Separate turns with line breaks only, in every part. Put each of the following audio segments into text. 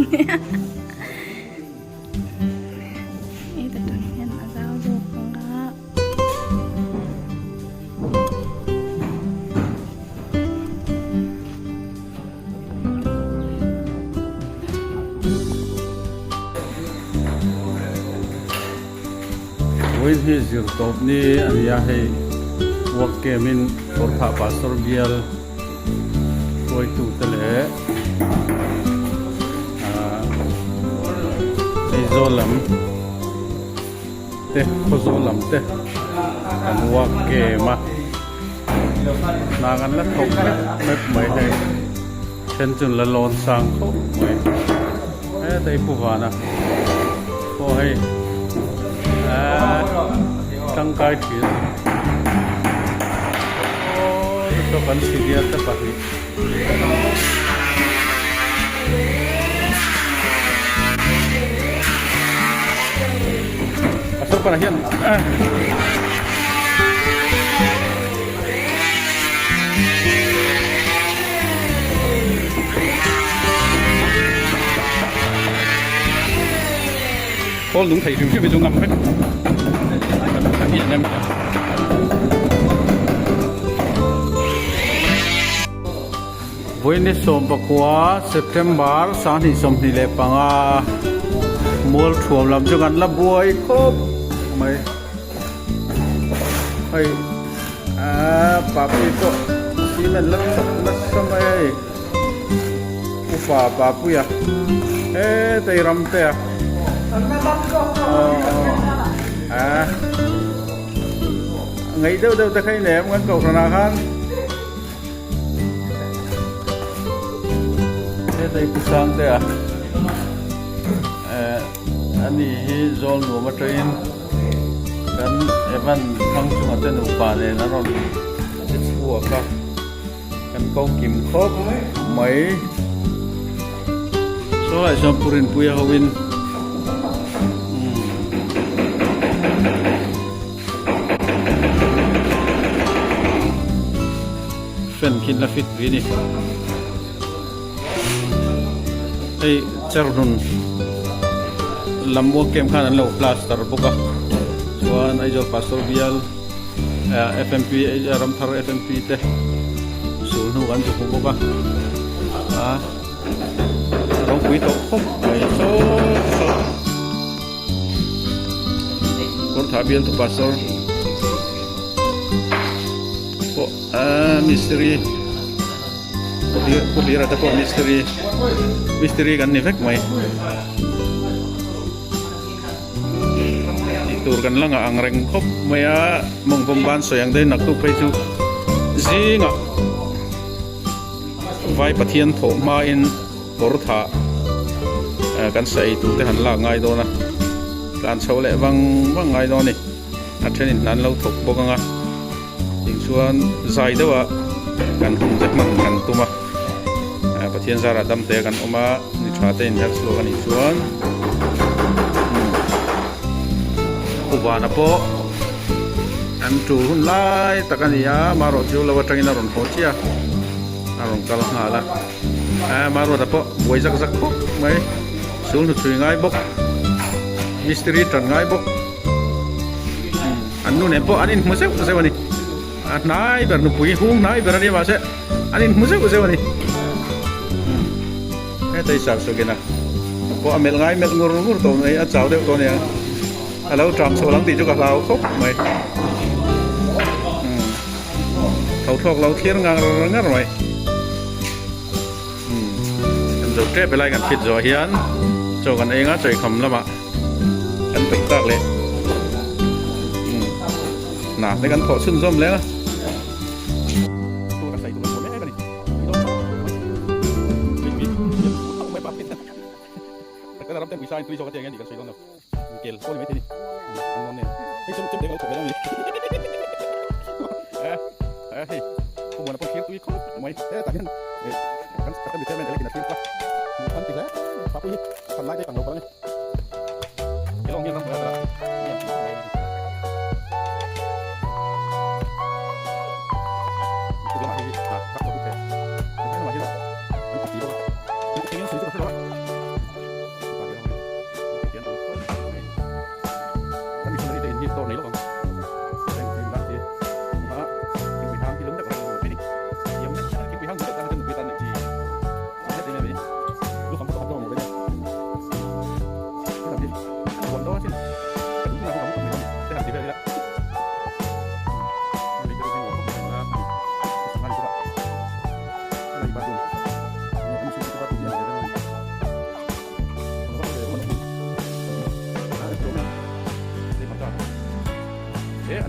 Ito doon yan, asawa ko nga.
When he is your top ni ayahe work kemin or pastor bial koi tu tele izolam te khozolam te an work kema nagan la thok met mai hai chen chun la lon sang kho mai dai pu wana ko hai tăng cai thiệt cho con xì điên tất cả đi asal perhatian có đúng thầy thường chưa bị dùng ngầm hết hiện em với nét sôm bạc quá September sáng thì sôm thì lệ panga mua chuồng làm cho ngắn là buổi khốp mày hay papi ko si men lắc sâm ấy ufa papu ya tay ram te ngày đâu ta khai ném ngân cầu thằng kan thế đây pisang te ani hi zon no ma train kan evan thang chung aten upa ne na ron chua ka kan ko kim khop mai so ai som purin puya hawin fen kin la fit vini ei charun lambo kem khan an lo plaster boka chuan ai jo pastor bial FMP ram thar FMP te sul nu an jo boka rong pui to khop mai so kor tha bial to pastor misteri ko dira ta ko misteri kan ni fek mai itur kan langa angreng khop maya mong bom ban soyang dei nak tu phei chu zinga vai pathian tho ma in bor tha kan sai tu te han la ngai do na kan chole wang ngai do ni a thenin nan lo thok bokanga chuan zai dawa kan hum jak man kan tuma pathian zara dam te kan oma ni tha te in jak slo kan chuan ubana po an tu hun lai takania maro ju lawa tangina ron hochia aron kal hala maro da po boi jak po mai sul nu chui ngai bok misteri tan ngai bok anu ne po anin mo se wani nai ber nu pui hung nai ber ni ma se anin mu se wani tai sak so gena ko amel ngai mel ngur to nei a chau de to ne alo tram so lang ti chu ka lau khop mai thau thok lau thier ngar rồi em zo tre belai kan fit zo hian cho kan enga choi kham lama kan pek tak le na le kan tho sun zom le dalam tempo isain tu iso ka tengen di kan soilon no kel ko ni metini anon ne ei som tem de ko belong ni hey ko bona po kir tu ko mai tamen kan kata bi temen de kina tin pa kan ti la papu kan lai de kan no ba ni elong ni kan ba la ko ma hi ka ko te kan ma hi la ko ti lo ko tengen su ko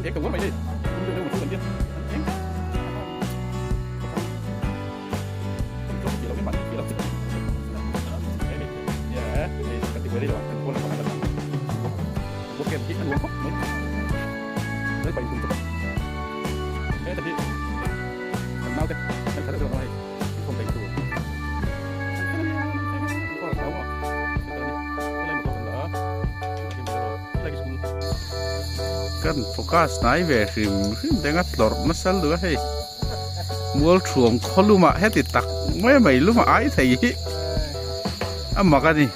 เอกกับว่าไม่ได้เรื่องมันคือเรื่องเองก็ที่เราไม่มันที่เราจะเนี่ยปฏิบัติได้หรอเป็นคนของมันพวกเกมที่มันรวมครบไหมแล้วไปคุณจะแต่ที่มันเน่าแต่มันจะอะไรคนไปดูก็เราอ่ะkan fokus nai ve rim dengat lor masal lu he mol thuam kholuma heti tak mai luma ai thei amma ka ni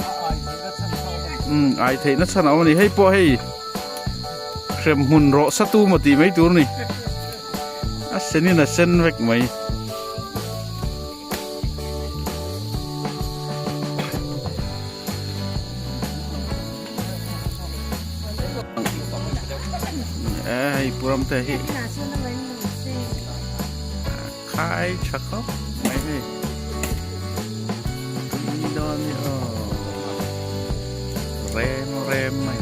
ai thei na chana ni hei po hei krem hun ro satu mati mai tur ni a seni na sen vek mai ai puram te hi khai chakho mai ni ni don ni rem mai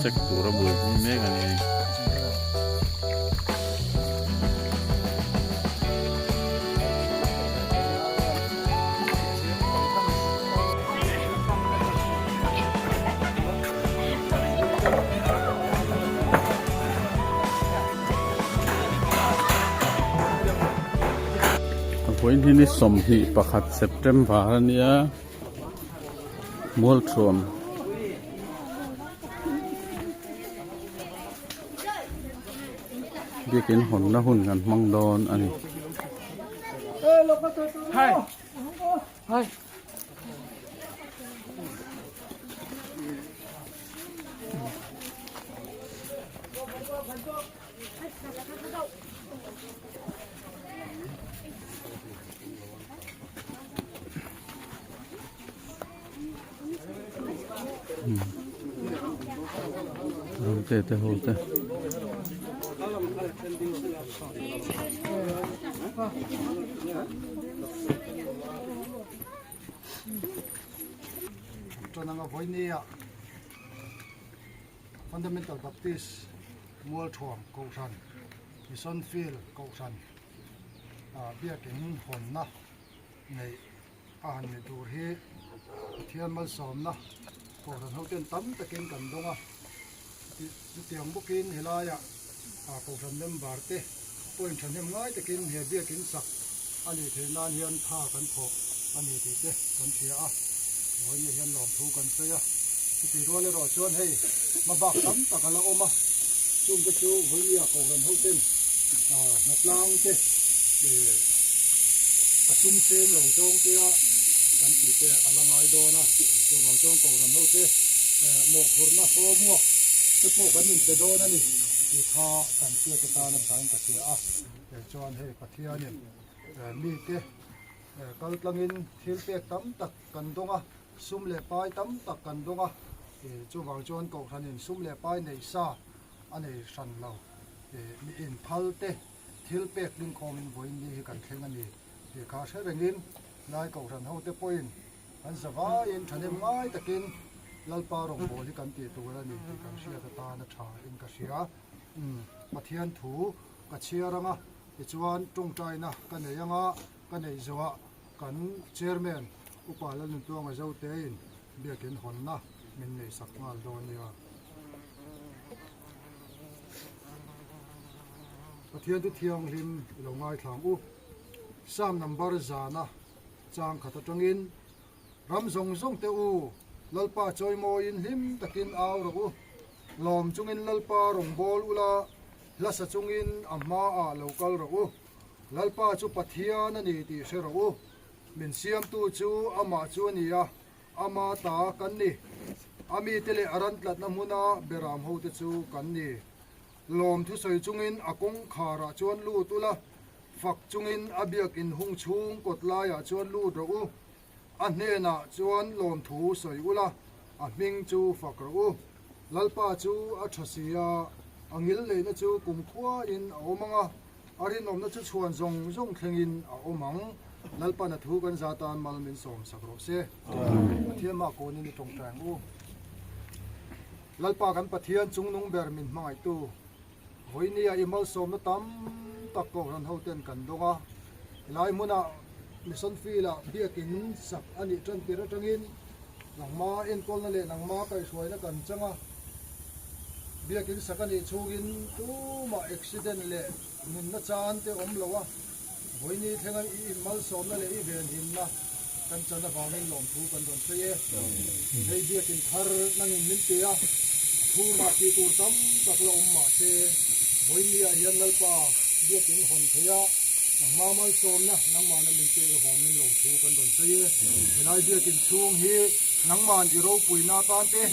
cek turun boleh ni kan ni. Poin ini somhi pakat September ni ya, mul trom. Bikin hon na hun kan mang don ani hai hai te hote
Tonanga Voinia Fundamental Baptist Mual Thuam Kosan Mission Field Kosan Biaking Honna Nei An ni tur hi Thian mal som na Kosan hoten tam takin kandonga Tiang bukin hilaya Kosan member te Poin chanem ngai takin he biakin sak ani thenan hian tha kan tho ani ti te kan thia a Hoi ni hian lom thu kan seya ti ro le ro chuan hei ma bak tam takala oma chung ke chu hoi ni a ko ran ho ten natlang te asum se lo chong te a kan ti te alangai do na chu lo chong ko ran ho te mo khur na ho mo te po kan min te do na ni ti kha kan tia te ta na sang ka tia a chuan hei pathianin mi te kaltlangin thil pek tam tak kan donga sum le pai tam tak kan donga chu wang chuan ko thanin sum le pai nei sa ani san lo mi in phal te thil pek ling khomin voin ni kan thleng ani ti kha se rengin lai ko than ho te poin an zawa in thanem ngai takin lalpa rong boli kan ti tu ra ni ti kan sia ta na tha in ka sia pathian thu ka chia ranga ti chuan tung tai na kan nei anga kan nei zawa kan chairman upalan nun tuang azau te in biakin honna min nei sakngal don nia pathian tu thiang lim lo ngai thlang u sam number zana chang khata tangin ram zong zong te u lalpa choimo in him takin aw ro u lom chungin lalpa rong bol ula lasa chungin amma a local ro u lalpa chu pathian ani ti se ro u min siam tu chu ama chu nia ama ta kan ni ami tele arant lat na muna beram ho te chu kan ni lom thu soi chungin akong khara chuan lu tula fak chungin abiak in hung chung kotla ya chuan lu ro u a hne na chuan lom thu soi ula a ming chu fak ro u lalpa chu a thasia angil le na chu kum khua in a omanga arin om na chu chuan zong zong thlengin a omang lalpa na thu kan zatan malmin som sakro se thiama ko ni tong tang u lalpa kan pathian chungnung ber min mangai tu hoinia imal som na tam tak ko ran hoten kan donga lai muna mission fila biakin sak ani tran pira tangin langma en kol na le langma kai suai na kan changa biakin sakani chugin tu ma accident le min na chan te om lowa hoini thengan I mal som na le I ven hin na kan chana bawin lom thu kan don se ye hei biakin thar nangin min te ya thu ma ti tur tam tak lo om ma se hoini a hian lalpa biakin hon thaya nang mamal som na nang mana min te ga bawin lom thu kan don se ye helai biakin chung hi nang man I ro puina tan te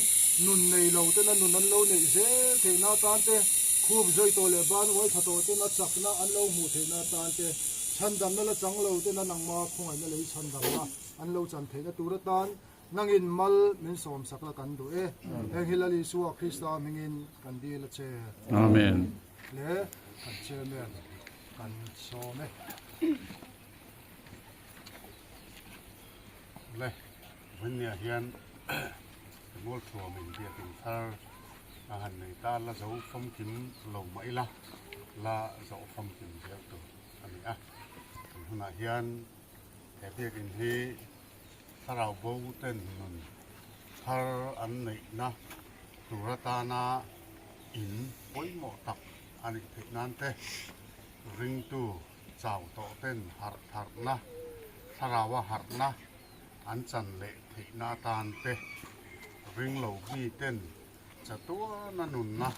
nun nei lo te na nun an lo nei se the na tan te khub zoi to le ban wai thato te na chakna an lo mu the na tan te chan dam na la chang lo te na nang ma khongai na le chan dam na an lo chan the na tur tan nangin mal min som sakla kan du e eng hilali suwa krista mingin kan di la che
amen
le kan che men kan so me
le vanya hian mol thua min dia tin thar a han nei ta la zo phong kim lo mai la zo phong kim dia tu ani a huna hian he biakin hi sarau bo ten nun thar an nei na turatana in poimo tak ani thiknan te ring tu chau to ten har thar na sarawa har na an chan le thikna tan te ring lo bi ten chatua na nun na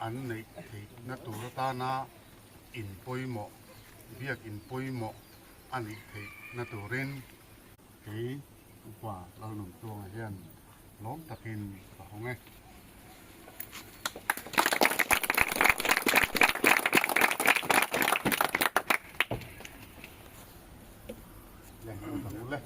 an nei thik na turatana in poimo biak in poimo ani thik na turin hi kwa lo num tuang hian lom takin ka honge le ko le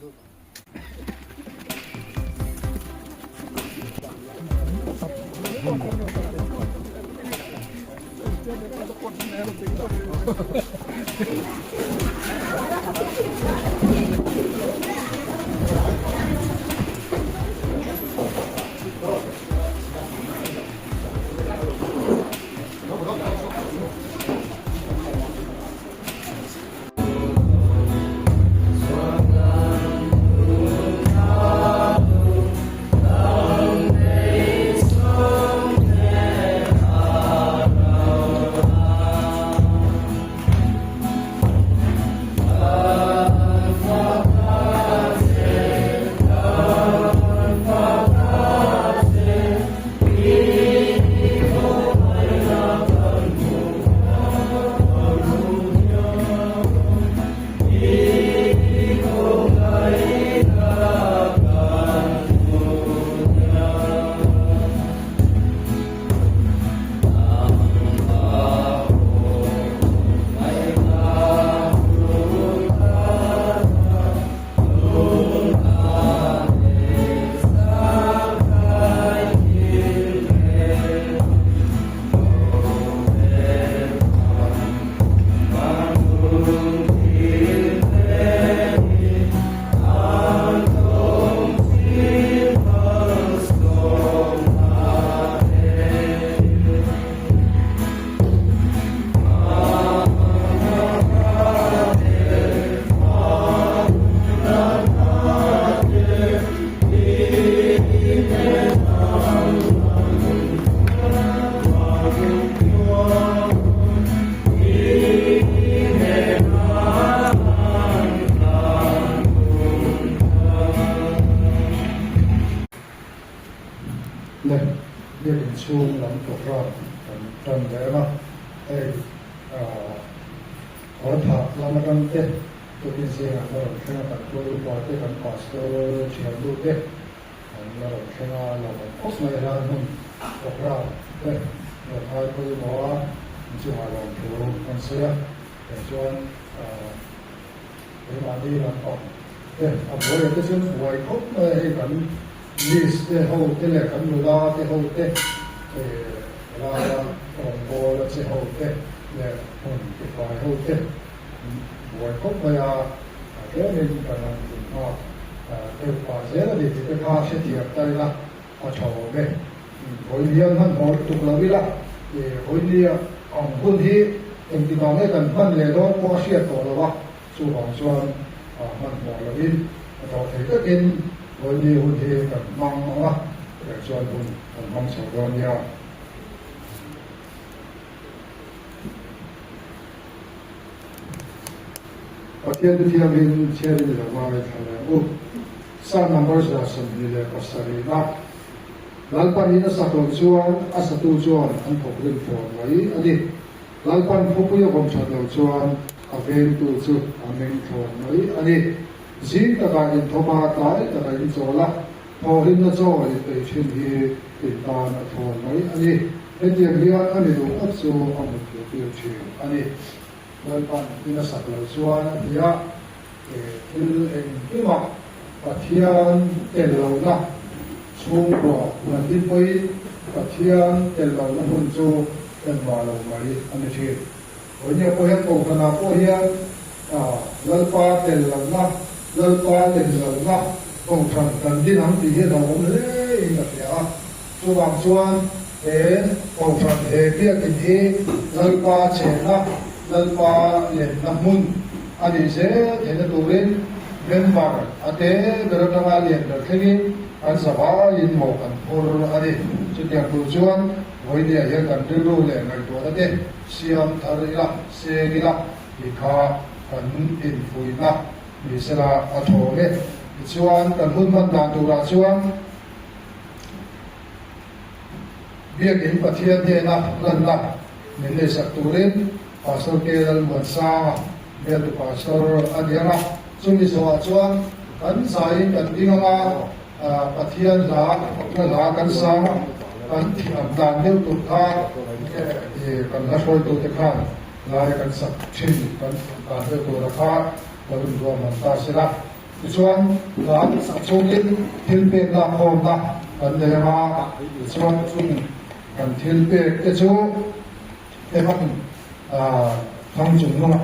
le biakin chung lam to ra kan tan le na e or tha lam kan te to tin se na ro khena kan ko pa te kan pastor chian du te an la ro khena la kos na ra nun to ra te no ai ko mo a chu ha ro to kan se ya e chuan e ma di la ko te a bo le te chen huai khop e kan ลิสเตโฮเตเลคันนูลาเตโฮเตลาของโบลเตโฮเตเนี่ยคนที่คอยโฮเตบวยคบไปอ่ะเดี๋ยวมีการทำสิ่งที่เกี่ยวกับเรื่องที่จะพาเสียทีอะไรละก็ชอบเลยคนเรียนมันหมดทุกระดับคนเรียนของคนที่เป็นที่มาเนี่ยกันมันเรียนรู้ว่าเสียตัวละว่าสู่ของส่วนมันหมดระดับต่อไปก็เป็นคนเรียนคนที่กันมั่งว่าส่วนคนมั่งส่วนเดียวประเทศที่เราเรียนเชื่อถือว่าอะไรทำแล้วสร้างนัมเบอร์ส่วนสมบูรณ์ก็สรีระหลังจากนี้สักตัวส่วนสักตัวส่วนอันพบเรื่องตัวไว้อันนี้หลังจากพบประโยชน์ของตัวส่วนอาเวนตัวส่วนอาเมนตัวไว้อันนี้สิ่งต่างๆที่ทบาทได้ต่างๆที่โจละพอเห็นแล้วโจไปเช่นที่ติดตามตัวไว้อันนี้เป็นอย่างเดียวอันนี้ดูอัศจรรย์อันนี้เกี่ยวเชื่ออันนี้หลังจากนี้สักตัวส่วนที่ที่เองที่มาปฏิญาณเตลล์นะช่วงก่อนวันที่ไปปฏิญาณเตลล์นะคนจูเป็นวาลงมาดิอันนี้คือวันนี้พอเห็นองค์คณะพอเห็นลลปาเตลล์นะลลปาเตลล์นะองค์ท่านกันที่นั่งที่เห็นเราเลยนะพี่อ่ะช่วงส่วนองค์ท่านเพียงที่ลลปาเชนะลลปาเล่นน้ำมุนอันนี้เสียเห็นตัวเล่นเป็นบางอันเดียวเราทำอะไรเราแค่นี้อันสบายยินหมกันพอรู้อะไรสุดยอดตัวส่วนวันนี้ยังกันเรื่องเลยในตัวนั้นเองเสียมทาริละเสียกิละอีกข้ากันอินฟุยนะมีสละอัฐโอเนี่ยส่วนกันหุ่นมันดานตัวละส่วนเบี้ยกินปฏิญาณเดนะลันละมีเลสักตัวเล่นภาษาเกลัลมันซาเบี้ยตัวภาษาอันเดียนะส่วนที่สวัสดิ์ส่วนกันสายกันดิ้งมาปฏิญาณหลากันสามกันด่านเดียวตุกท่ากันนักบอลตัวเด็กข้างลายกันสักชิ้นกันการเดียวตัวราคาแล้วรวมมันตาสิละส่วนหลานสักช่วงนี้ทิลเปกลาโคมนะกันเดียมาส่วนช่วงกันทิลเปกเจ้าชู้มันทางจุ่มลง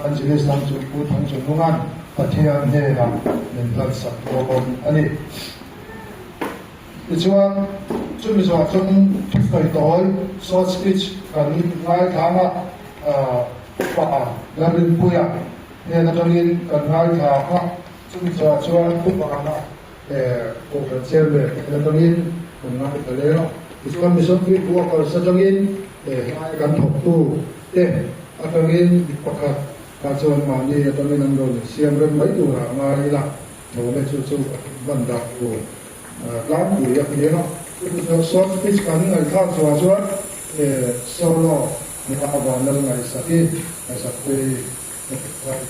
อันจะได้ทางจุ่มพูดทางจุ่มลงกันปฏิญาณเดนะเป็นหลักสักตัวคนอันนี้ส่วนช่วงนี้ส่วนช่วงทุกฝ่ายต่อยสอดสปิชกันไล่ทางป่าแล้วเป็นผู้ใหญ่เนี่ยตอนนี้กันไล่ทางช่วงนี้ส่วนทุกป่านะโอเปอเรชั่นเลยแล้วตอนนี้ผมนั่งไปเลยเนาะส่วนมีส่วนที่พวกเราสักอย่างกันถกตู้ตอนนี้ปกติการส่วนมานี่ตอนนี้นั่งดูเสียงเริ่มไม่ดูละมาอีละโถไม่สู้ๆบันดักอยู่ร้านอยู่อย่างนี้เนาะสอนพิจารณาข้าวส่วนโซโล่ในอาวันนั้นไงสักที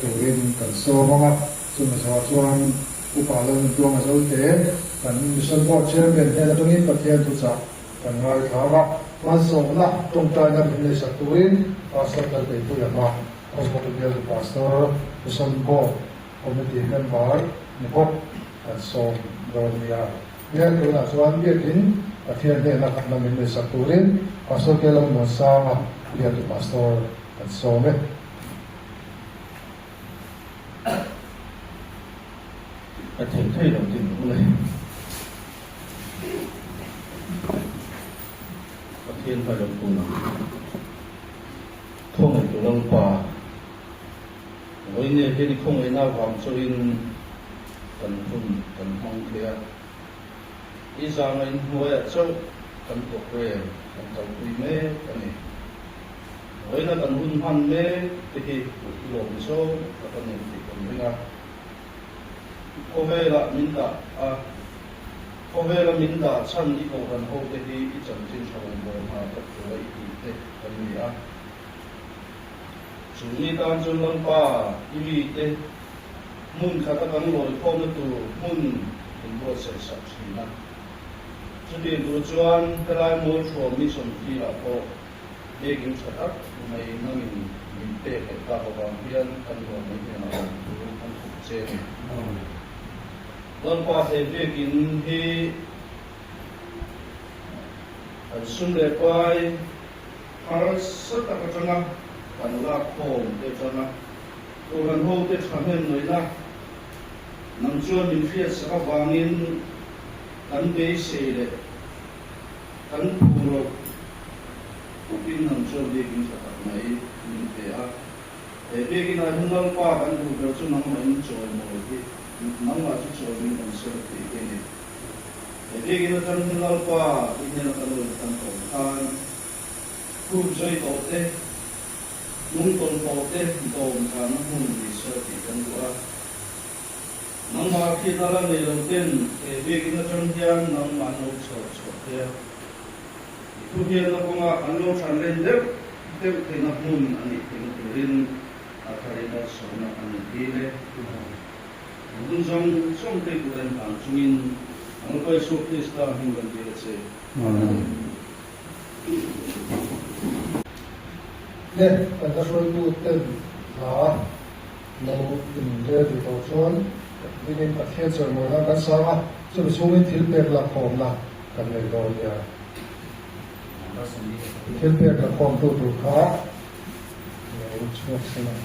ตัวเองกันโซมาส่วนอุปาลนตัวมาส่วนกันส่วนพ่อเชื่อเป็นแต่ตรงนี้ประเทศทุกสักกันไงครับมันส่งละตรงใจนั้นเป็นสักตัวเองภาษาไทยเป็นผู้ยากมาภาษาไทยภาษาส่วนพ่อคอมมิตี้กันบาร์นี่พบกันส่งโดนยาเนี่ยคือหลักส่วนเรื่องนี้ประเทศเนี่ยนะครับมันเป็นสักตัวเองภาษาไทยเราหมดสามเรื่องภาษากันส่งเนี่ย
ประเทศไทยเราจริงเลยประเทศไทยเราคุณท่องในตัวลงป่าวันนี้ที่ท่องในหน้าความสุรินกันหุ่นกันห้องเทียอีสานในหัวเจ้ากันตกเรือกันเจ้าคุยเมฆกันนี่วันนี้กันหุ่นพันเมฆที่หลงโซ่กันนี่ที่คนไม่ละKovela minda chan iko kan ho te hi I chan chin chawon bo ma ta ko I te kan ni a chuni tan chun lang pa I mi te mun kha ta kan loi khom na tu mun in bo se sak chi na chuni du chuan kalai mo chho mi som ki la ko de ging chatak mai nangin min te ke ta ko ba hian kan ho mai na kan che ตอนป้าเทพกินที่สุนเดปายฮาร์สตักจังกันลาโคมเดจังตัวกันโฮเดทำให้หน่อยนะนังชวนมินเฟียสกับวางินกันเบสเดกันพูโรกุปินนังชวนเบกินสักไหนมินเปียเบกินอะไรทั้งนั้นป้ากันดูเราจะนั่งมันจอยหมดที่นั่งมาจะจอยมินกันเสียทีเองเบกินอะไรทั้งนั้นป้าอินเดียกันดูทั้งคนกันผู้ใจโตเต้นุ่งตนโตเต้โตมันกันนุ่งดีเสียทีกันดูนังมาคิดอะไรในเรื่องเต้นเบกินอะไรทั้งนั้นนังมาโน้ตสดเดียวทุกอย่างเราคงอันโน้ตฉันเล่นเด็กเด็กที่นักมุ่งอันนี้ที่นักเรียนอาคาริดาสอนอันนี้ดีเลยดุจงส่งเด็กเรียนทางจุินอันก็สุขที่สตาร์หิ้งกันดีเลย
เนี่ยแต่ถ้าช่วยดูเต็มหาเราถึงเรื่องที่เราชวนที่นี่ประเทศส่วนหนึ่งกันสามารถจะไปช่วยที่เปิดหลักของนะกันในโลกเนี่ยที่เปิดหลักของตัวถูกขาเนี่ยช่วยสินะ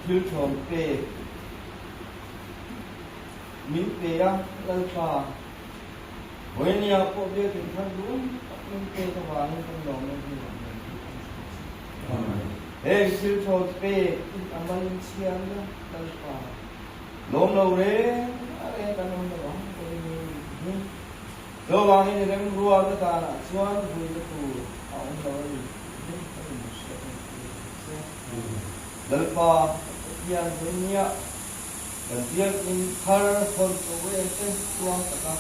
ยูชมเปมิเปียลาปาเวนียพวกเดียวถึงทั้งรู้มิเปียตะวันทั้งหลงนั่นที่ยูชมเปอันบันเชียนลาปาลมเราเร่อะไรกันนั่นหรอเราวางในเรื่องรัวก็ตาส่วนดูจะพูดเอาเราลาปาyang dunia dan dia ingkar kontuwente tuang takah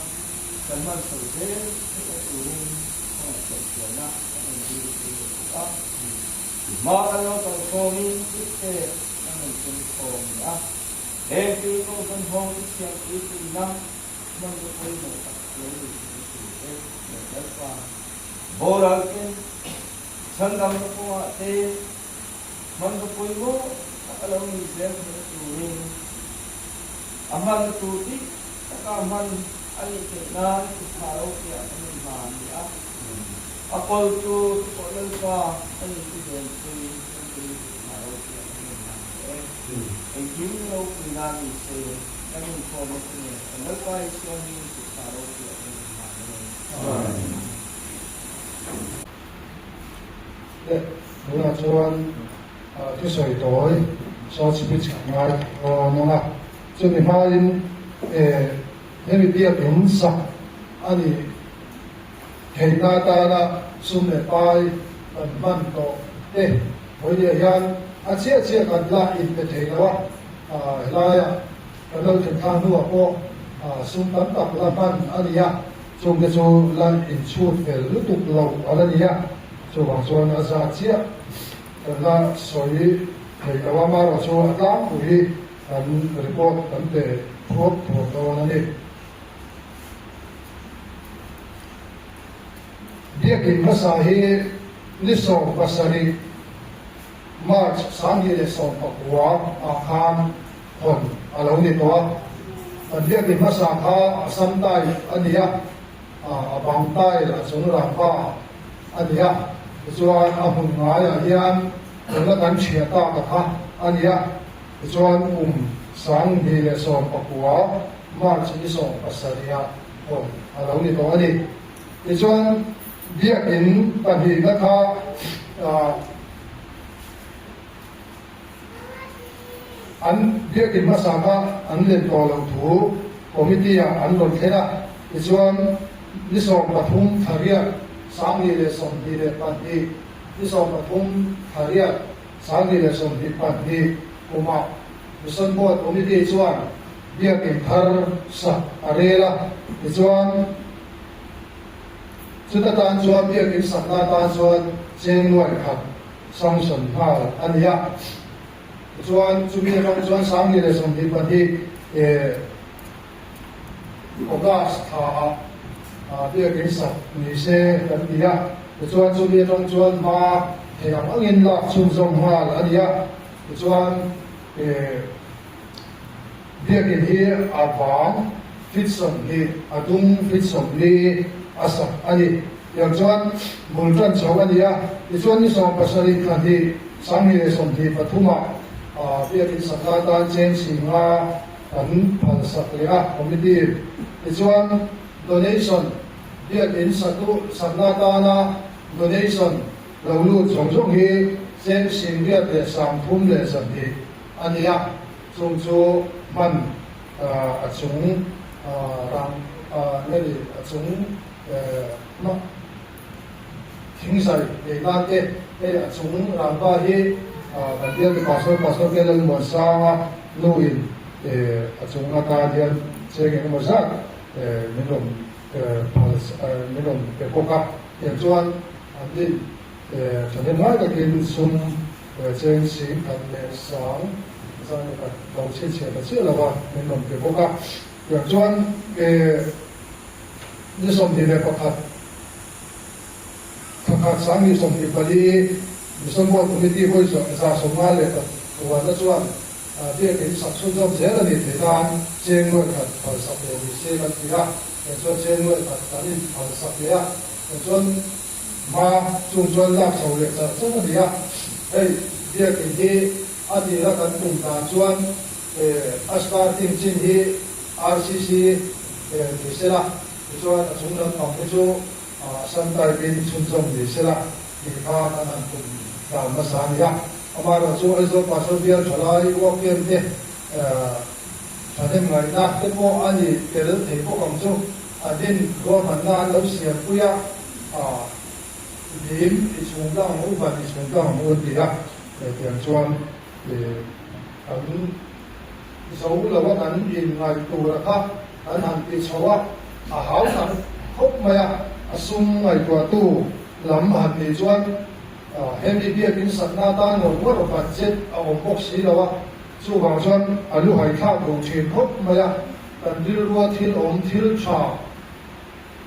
sama saudara turun sempurna menjadi makalo kami kita menjadi itu kan hong siang itu nak menjadi Boralken sangam ko ate man ko mo alam ni Zen tuwing aman tuti takaman ali na iparo kaya ang mania apol to kolal pa ali Zen tuwing iparo kaya ang mania ang ginaw pinami sa ang information niya ang nagpaisyon ni iparo kaya ang mania
Muna chuan cái sợi tối so chỉ biết chẳng ngay nó là cho nên hai nên bị biết đúng sắc anh đi thấy na ta là sum để bay tận văn tổ với địa gian chia gần lại ít để thấy đó lại cái đâu thành thang nữa cô sum tận tập là văn anh đi chung cái chỗ lại in chuột về lúc tục lâu anh đi cho bằng cho nó ra chia là soi thì cái mà nó cho lắm thì anh report vấn đề thuốc đó này dia kin masahi niso pasari march sangi le so pakwa akhan hon alo ni to dia kin masakha samdai ania abang tai la sunrang pa ania chuan a hun ngai a hian la kan thia ta ka kha ania chuan sang hi le so pakwa march ni so pasaria hon alo ni to ani chuan dia in pahi na kha an dia in masaka an len ko lo thu committee an lon thena chuan ni so pathum tharia sangi le som hi le pathi ni so pathum tharia sangi le som hi pathi kuma mission board committee chuan dia in thar sa arela chuan chúng ta đang cho biết cái sản na đang cho trên ngoài khắp sang sân ha anh ya cho chúng biết trong sáng ngày là sân thì vấn đề August biết cái sản người sẽ vấn đề ya cho chúng biết trong mà thì làm anh là chung ha anh ya cho biết cái gì vàng fit sân thì dung fit sân đi asa ani yang chuan multan chawania ti chuan ni som pasari khandi sanghi le som thi pathuma bia ki sakata chen singa an phal sakya committee ti chuan donation bia in satu sanata na donation laulu chongchong hi chen sing bia te sam thum le sam thi ania chung chu man achung rang neli achung nó chính sai để làm cái chúng làm ba hi bản thân cái passport cái lần một sao lưu in để chúng nó ta đi chơi cái một sát mình làm mình làm cái quốc gia để cho anh đi cho nên nói cái chúng chơi sĩ thành lệ sáng ra cái đầu tiên là chưa là vào mình làm cái quốc gia để cho anh cái ni som di le pakhat sang ni som di pali ni som bo committee hoi so sa som ma le ta wa na chuan dia ke sak sun jom je la ni te dan cheng no khat phal sak le ni se kan ti ha e so cheng no khat ta ni phal sak le ya e chuan ma chung chuan la chho le cha chung ni ya ei dia ke hi adi la kan tung ta chuan astar tim chin hi RCC ti se la cho chúng ta phòng cái chỗ sân tay bên trung tâm để sẽ là để pha anh cùng làm mà sáng nhá, mà rồi chỗ ấy chỗ passport biên trở lại quốc biên thế, cho nên ngày na cái bộ anh ấy cái đó thấy bộ công chỗ, đến có mình na lâu xưa bây giờ điểm thì chúng ta không phải thì chúng ta không muốn gì á, để tiền chuan để anh số là what anh in ngày tù là khác, anh hàng thì số á hảo nặng hốc maya sum ngai tua tu lam han ni chuan hemi bia bin satna ta ngor ngor budget om box si lawa chu wang chuan alu hai kha do thin hốc maya kan dil ruwa thil om thil tha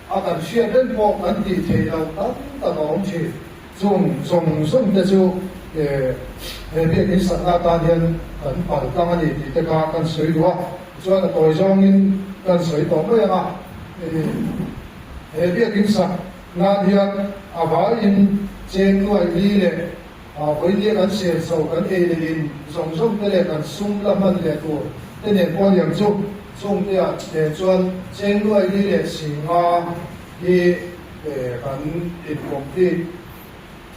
akan sia den po kan ti thei lo ta om chi song te chu he bi sa ta hian kan pal tang ani ti te ka kan soi duwa chuan a toi zong in kan soi to mai anga he bi sa na hian awa in chen nuai li le với địa kan se so kan e le in song te le kan sum la man le ko te ne po yang chu song te a te chuan chen nuai li le singa hi kan in complete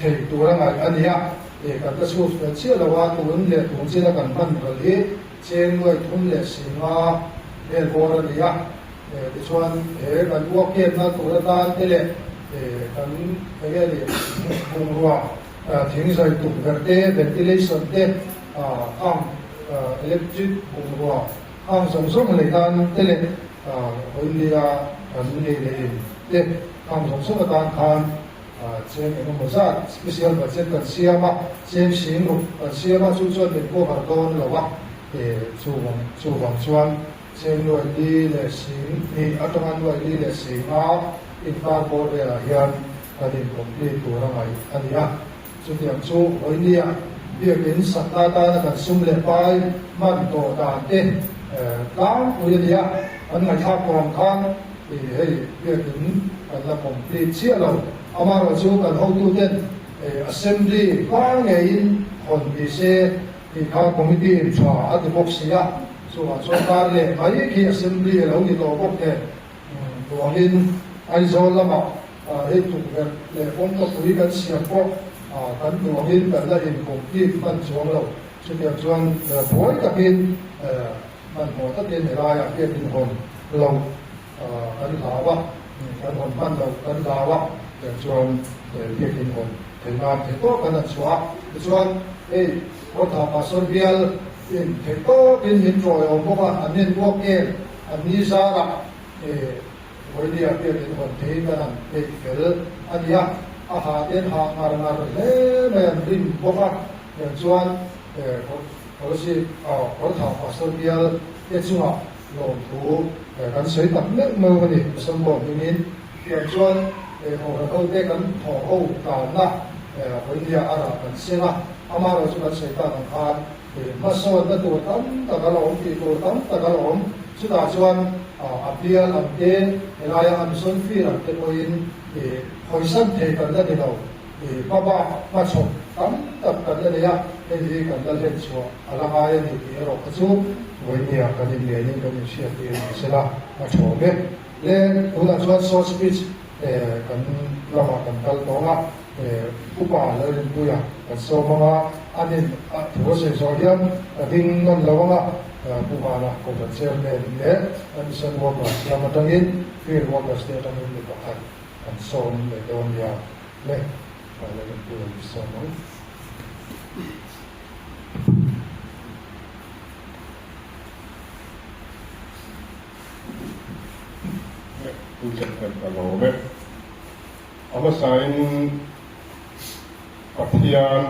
thei tu ra ngai ania kan ta chu chia la wa tu le tu che la kan man ro le chen nuai thun le singa le ko ra nia te chuan kan wa ke na tu ra ta te le kan he le bung ruwa thing sai tu verte ventilation te electric bung ruwa song le dan te le India kan ni le te song dan khan chen eno moza special budget kan siama chen sing ru siama chu chuan le ko har don lo wa chu wang chuan chen noi li le sing ni atongan noi li le sing in ka ko le hian kan in complete tu ra mai ania chu tiang chu India bia in sakta ta kan sum le pai man to da te tang India an ngai tha kom khan hei bia in kan la complete chia lo amaro chu kan ho tu ten assembly ka nge in hon bi se ki ka committee in chwa at boxia so ka le ai ki assembly lo ni to bok te to hin ai zo lama he tu le on to pui kan sia ko kan to hin kan la in complete man chuang lo chu te chuan boy ka bin man mo ta ten ra ya ke tin hon lo kan la wa kan hon pan lo kan la wa chuan ke tin hon ten ma te to kan chwa chuan ko ta pa son bial in te to in hin roi om ko anen ko ke ani sa ra Hoi dia ke tin hon te kan pe fel ania ha ten ha ngar le men rim ko ka chuan ko si ko ta pa son bial ke chunga lo thu kan sei tak me mo ni som bo min ke chuan ho te kan tho ho ta na hoi dia ara kan sela amaro chu kan sei ta kan khan ma so na tu tam ta ka lo ti tu tam ta ka lo chu ta chuan appeal am te elaya am son fi ra te ko in hoi san the kan da ni lo baba ma chom tam ta kan da ya te hi kan da le chu ala ma ya ni ro ka chu hoi dia kan ni le ni kan sia te sela ma chom le una chuan so speech kan lama kan kal to nga upa le rin tu ya kan so ma anin thu se so hian ding non lo nga upa na ko ta chairman le an san wo ka sama tangin field workers te tangin ni ka kan so le don ya le pa le tu so no
ucapkan kalau amasain patian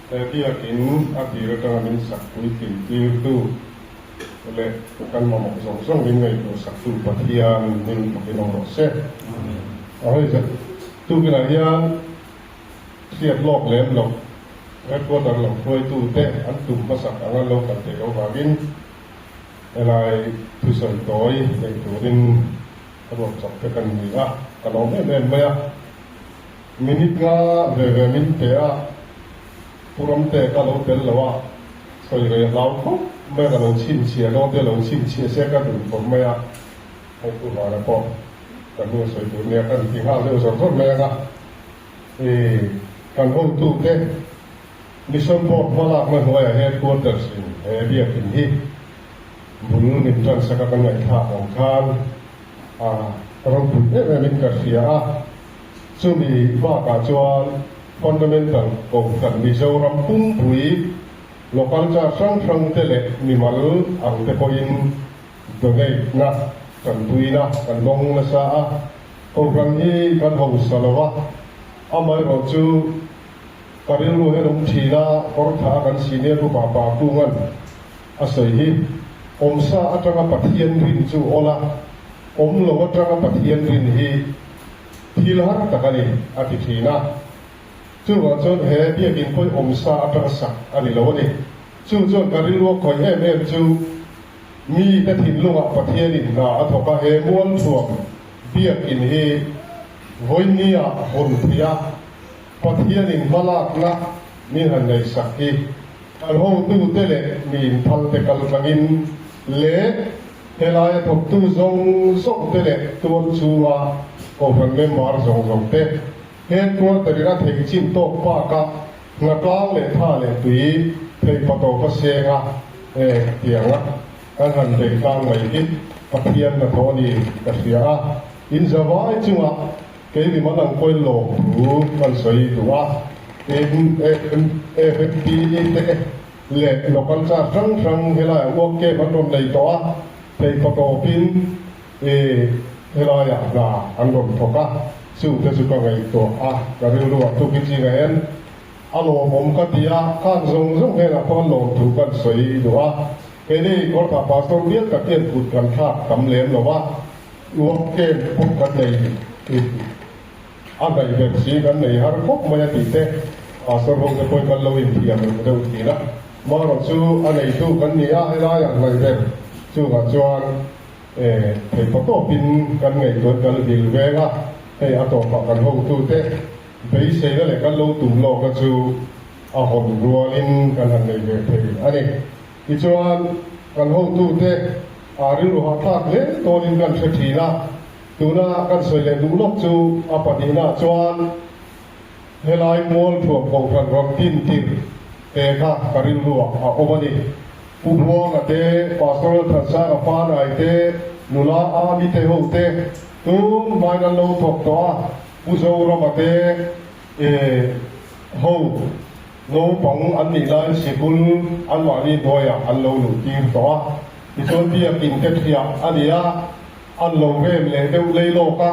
tapi akin akhir dengan sakti pintu tu oleh kan mau song ini itu sakti patian ini mungkin orang set itu tu kira siap lok lem lok rekod dalam koi tu teh antum masak angan lok kan teh kau bagin elai tusan toy itu rin kalau sampai kan ni kalau memang minit nga min te puram te kalau tel lawa so ye lau ko me ka lo chin chia lo te lo chin chia se ka du ko me ai ku ma na ko kan no so du ne kan ti ha le so ko me nga kan ho tu te mission board wala ma ho ya headquarters in bia kin hi mun ni tran sa ka kan ngai tha ong kan rong pun min ka sia Sumi waka chuan fundamental ko kan Mizoram pumpui lokal cha sang tele ni mal ang te poin donate na kan tuina kan long na sa ko kan hi kan ho salawa amai ro chu karilu he rom thina kortha kan senior ru baba kungan asai hi omsa atanga pathian rin chu ola โลกตระปะเทียนรินฮีทีละหักตะกันนี่อาทิตย์นะจู่ว่าจนเฮเบียกินค่อยซาตระสักอันนี้โลนี่จู่จนการิลวกค่อยเอ็มจู่มีแต่ถิ่นลงปะเทียนนี่นะอัฐกะเฮม้วนถ่วงเบียกินฮีวันนี้คนเทียปะเทียนนี่มาลากนะมีหันในสักทีอันโหตู้เตเลมีพันเตกัลกังินเละเฮลายทบตู้ซงส่งเตเลตัวชัวโอฟันเมมารซงเตเฮตัวตรีรัฐเฮจิมโตปากะนักลางเลท่าเลตุยเทปโตปเสงะเตียงะอันหันเด็กกลางไม่คิดปะเทียนมาทอนีกระเสียอินสบายจังวะเกลิมันนั่งคอยโลดูมันสวยตัวเอ็มปีเตเล็กโลกันจะรังเฮลายวัวเก็บมันโดนในตัวเทปโตปินเฮลายาอันโดนทกะสู้เทสุกังไงตัวการเรียนรู้ทุกกิจงานอารมณ์ผมก็ที่ข้างทรงเฮลาพอนโลถูกกันสวยตัวเฮ้ยก็ถ้าปัสสาวะเลี้ยงกับเลี้ยงพูดกันท่ากำเลี้ยงหรือว่าวัวเก็บพบกันในอันใดแบบสีกันในฮาร์พบมาอย่างที่เตะสรุปจะไปกันเราอินเดียมันเร็วทีละมาเราสู้อันไหนสู้กันนี่ให้ได้อย่างไรแบบสู้กับจวนให้ประตูปินกันไงตัวกันดิลเวงให้อัตโตกันห้องตู้เตะไปเสียแล้วกันเราตุ่มโลกันสู้อาหงรัวลินกันอันไหนแบบอันนี้ที่จวนกันห้องตู้เตะริรุหักเล่ตัวลินกันเสียทีละตัวน่ากันสวยเลยดูลกจูอปฏินาจวนเฮลายมอลถ่วงของกันรำตินติเตะข้าการิลัวโอบันีผู้บัวกันเตะปัสสาวะทัศน์กับฟ้าไอเตะนุลาอามิเตะหูเตะตุ้มไม่กันโลถกตัวผู้สูงรำเตะหูโลปังอันนี้ลายสิบุลอันวานีดอยอันโลหลุดตีนตัวที่ชนที่กินเทียอันนี้อันโลเวมเลยเดวเลยโลกะ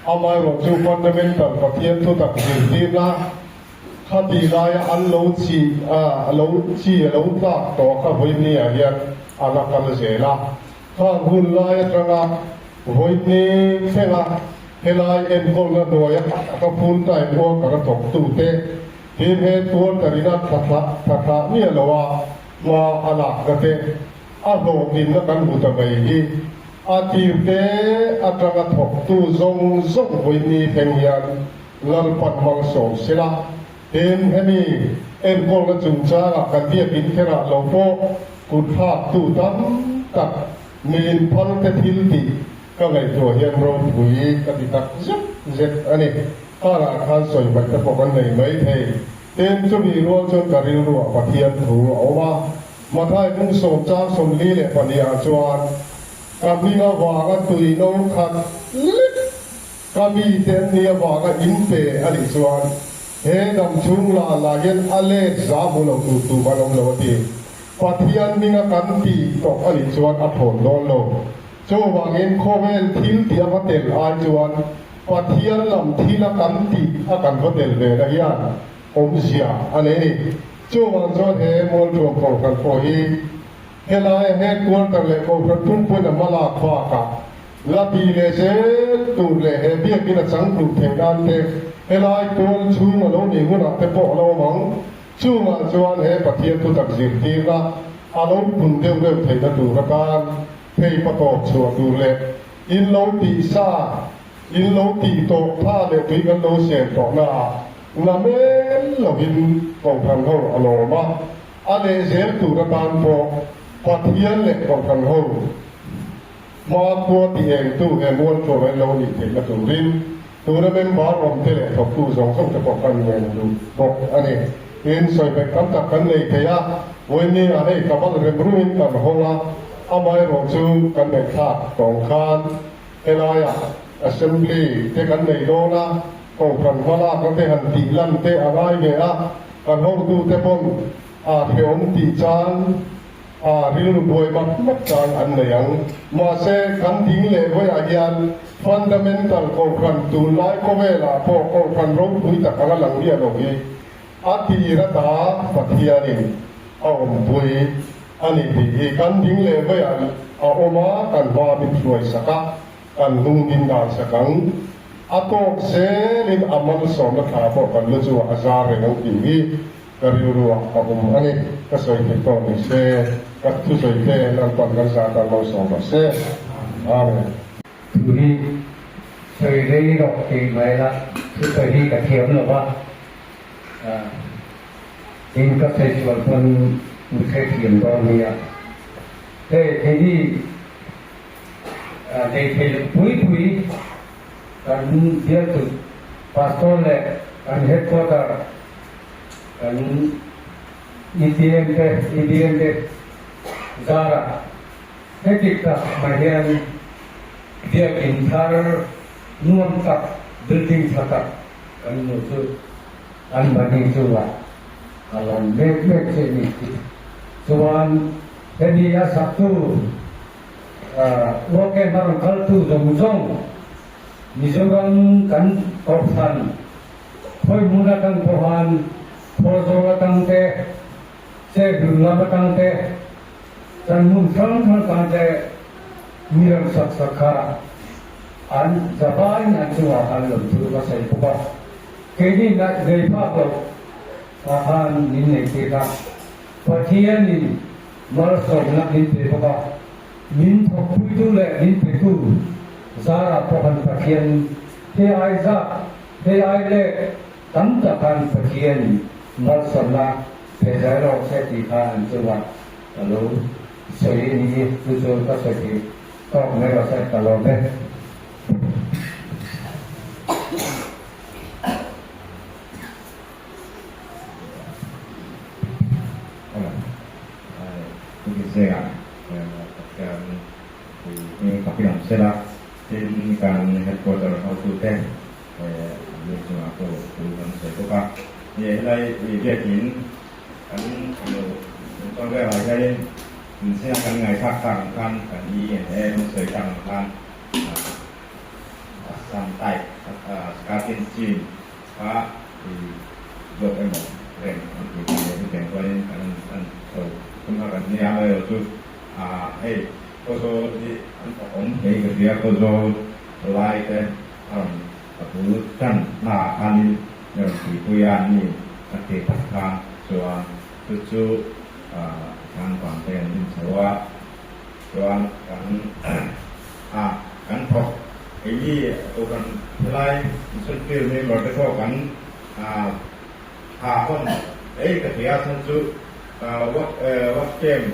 อามาเราจูฟันเดเมนตัลปะเทียนทุตักจิตีนะข้าตีได้อันโลชีโลตักตัวข้าวินีอาเดียนอานักการเสละข้าหุ่นลายตระงะวินีเสละเฮลายเอ็นโคลน์ด้วยข้าพูนใจพวกกระตกตูเตเฮเฮตัวตรินัททักเนี่ยเราว่ามาอานักกเตอาโลกินนักันบุตรไปอีอาทิตย์เตะอัตราทบตู้ซงวินีเพียงยันลัลปัดมังสงศิลาเห็นนี่เอ็นโกลจุนจาระกันเดียกินเทระลงโปกุดภาคตู้ตั้มตักมีนพันเตทิลตีก็เลยตัวเฮียนโรนถุยกติตักเจ็ดอันนี้ถ้าราคาสวยแบบจะพบกันในไม่เทเต็มจะมีรัวจนการิรัวปะเทียนถูเอาว่ามาไทยมุ่งส่งจ้าสมลีเลยปนิอาจวนกับมีวากันตุยน้องขัดกับมีเต็มเนียวากันอินเปอริสวานเฮดำชุงลาลาเกนอเลซาบุลตุบาลงโลตีปัทยันมีกันตีตกอริสวานอัฐนโลโลโจวาเงินโคเวลทิลตีอาเตลอาจวนปัทยันลำทิลกันตีอากันพัเตลเวรยานอมเสียอันนี้โจวันจวนเฮมอลจวงของกันโคฮีเฮลายเฮกวนตังเลโกกระตุ้นปุ่นมาลาควากะลาบีเลเซตูเลเฮเบียกินสังกลุ่มเทกันเตเฮลายกวนชูมาโลนี่หุ่นเตปโอโลมังชูมาจวนเฮปะเทียนตุตักจิตีระอารมณ์ปุ่นเดียวเดียวเทนตูระการเฮปะโตชัวตูเลอินโลตีซาอินโลตีโตท่าเลตุยกันโลเสียตอนานาเมลโลหินของพันห้องอโลมาอันเลเซตูระการโปปัทยันเล็กของกันห้องมาตัวที่เองตู้เอมวนตัวเรานี่เห็นมาตัวรินตัวนั้นเป็นบาร์อมเทเลทบตู้สองต้องจะบอกกันเงินดูบอกอันนี้เห็นสวยไปคำตักกันเลยเทียวันนี้อะไรกับว่าเรื่องรุ่นกันห้องละอามาเราจูกันในขาดกองคานเอลายอัสเซมบลีเทกันในโลนะกองกันวลากันเทหันตีลันเทอะไรเงี้ยกันห้องตู้เทปนเทอมตีจานริลบวยมักจางอันเลียงมาเสกันทิ้งเลยไว้อาญาฟันดัมเมนตัลของกันตูไลก็เวลาพอของกันร้องคุยตะกันหลังเรียนลงอีอาทิระตาปัทยานิเอาบุยอันนี้ที่กันทิ้งเลยไว้เอาออกมากันว่าเป็นช่วยสัก กันนุ่งดินดานสักังอตอกเซลินอามันสมถาพอกันลุจูอาจารย์นังปีวีกริวรัวปะบุมอันนี้ก็สวยที่ตรงนี้เสกัดทุสวยเท่นั่นตอนกันซาตานเราสองเสอาเมน
ทุลีสวยได้ดอกเก่งไหมล่ะคือสวยที่กระเทียมหรือว่าเองก็ใช้ส่วนคนมุขเทียมตอนนี้แต่ทีนี้ได้เป็นปุยกันเดียวตุพาสโตร์เลยกันเฮดควอเตอร์กันอีเดียนเดซาร่าเฮดิกามาเฮียนเดียกินทาร์นวมกับบิลดิ้งสักกันมุสุอันบันทึกว่าkalau mek sini soal jadi ya satu loken barang kaltu zong misalkan kan korban koi menggunakan pohon pozo batang teh segula batang teh dan muncul kan teh mirang saksaka an zabain an cua alam tu pasal apa kini nak lepas ahan ini kita perhatian ini merasa nak ini apa min thok itu le min itu zara pohon perhatian he ai le tantakan perhatian merasa nak bezaro setikan cuba lalu saya ini tujuh kasih kau merasa kalau deh
saya akan ini kapitan saya ini kan headquarter auto tech ini cuma aku tujuan saya buka ya lai dia ini kan kalau contohnya lagi saya akan ngaisak kan ini saya kan santai sekarang Jin Pak di job emang keren itu yang kan kumpulan ni apa itu koso di kerja koso like kan nah kami yang dipuyan ni ketika soal tujuh kan konten soal kan pok ini bukan mulai sendiri ni berdekat kan pun ketika tujuh what came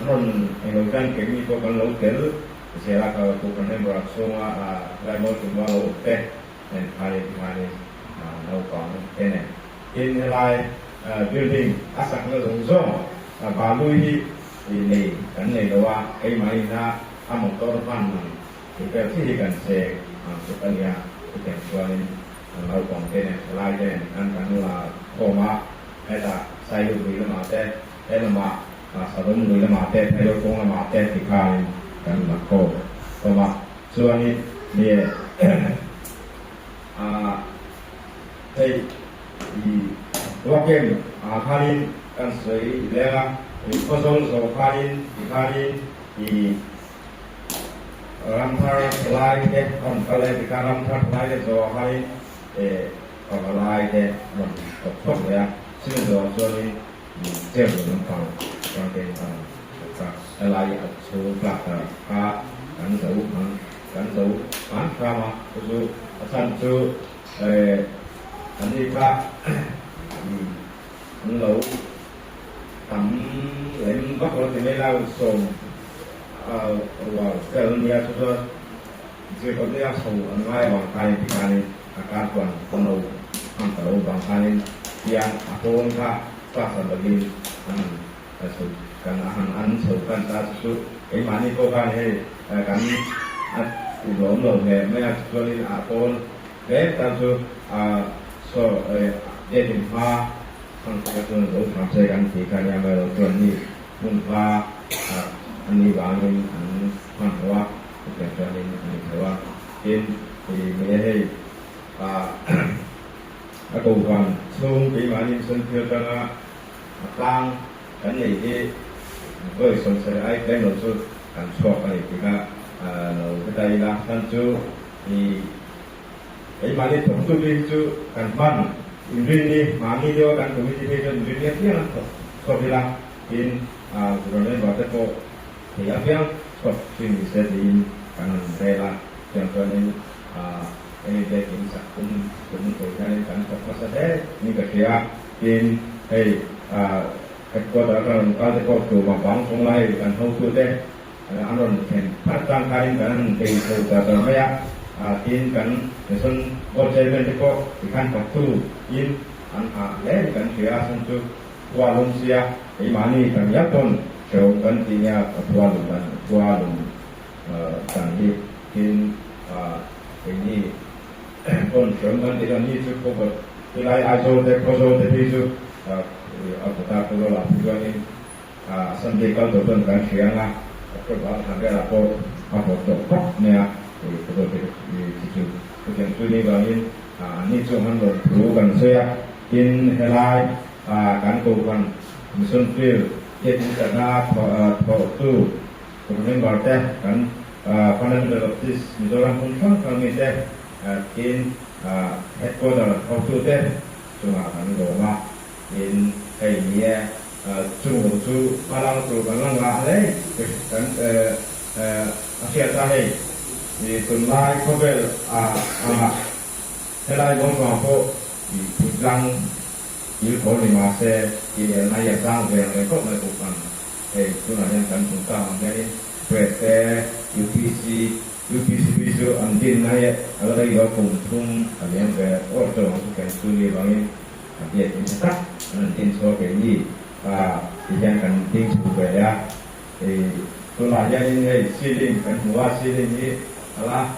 non kan kini ko kan hotel saya ka ko kan berak semua lai mau cuma hotel dan hari lau kong in lai building asak le zong balu ini kan le doa mai na motor pan kita sih kan se supaya kita jualin lau kong lai kan la koma ada saya dulu lama teh lama sebelum dulu lama teh saya dulu lama teh dikai dan makro koma soal ini dia di loken kali kan saya lihat kosong so kali di ramthar lain deh kan kalau di ramthar lain so kali kalau lain deh kosong yaซึ่งเราช่วยเจ้าหนุ่มฟังการเป็นอะไรชูปลักพระกันสูมันพระมาชูท่านชูอันนี้พระเราทำเล่นก็คนที่ไม่เล่าส่งว่าเกิดเนี้ยทุกคนที่คนที่ส่งอันไว้บางการที่การอาการก่อนคนเราทำแต่เราบางการyang aku enggak pas bagi kan ahan sukan satu mani ko kan kami belum me actually aku tentu so jadi kan kita untuk sampaikan tiga yang baru ini munfa ini bangun bahwa kegiatan ini bahwa ini menjadi aku kan sung di mana sentuh tanah tang kan ini với sông sài ai cái nội dung kan suap này kita lo kedai lah sanju di mali tentu itu kan pan ini mami dia kan komisi pejon ini dia so bilang in bukan berarti kok ya yang kok sini sedih kan rela contohnya ini dia ini sakum kemudian kan apa saja ini kerja in headquarter kan kalau tu mabang sungai kan tahu tu deh anon kan patang kain kan dari saudara saya in kan mesun ordemen itu ikan waktu in lain kan dia sentuh walum sia imani kan ya pun jauh kan tinya walum kan in ini pun jauh kan tidak ni cukup nilai aso de itu aku tak perlu lah juga ni sampai kalau tu kan siang lah kalau sampai lapor apa tu ni betul itu yang sini bangin ni cuma perlu kan saya in helai kan tu kan misalnya feel jadi karena tu kemudian berarti kan panen berlapis misalnya pun kan misalnya in headquarter waktu teh cuma kan doa in dia tu malam tu kan lang leh kan asyik tahe di tunai kobel helai bong ko di pulang il ko ni mase di nai ya sang ve ne ko mai bukan tu na yang kan tunta jadi PT UPC bisu andin nai ala dai ko tung alian ke ordo kan tu ni bangin dia instak nanti so ke ni yang kan ting juga ya tu na yang ini siling kan buat siling ni ala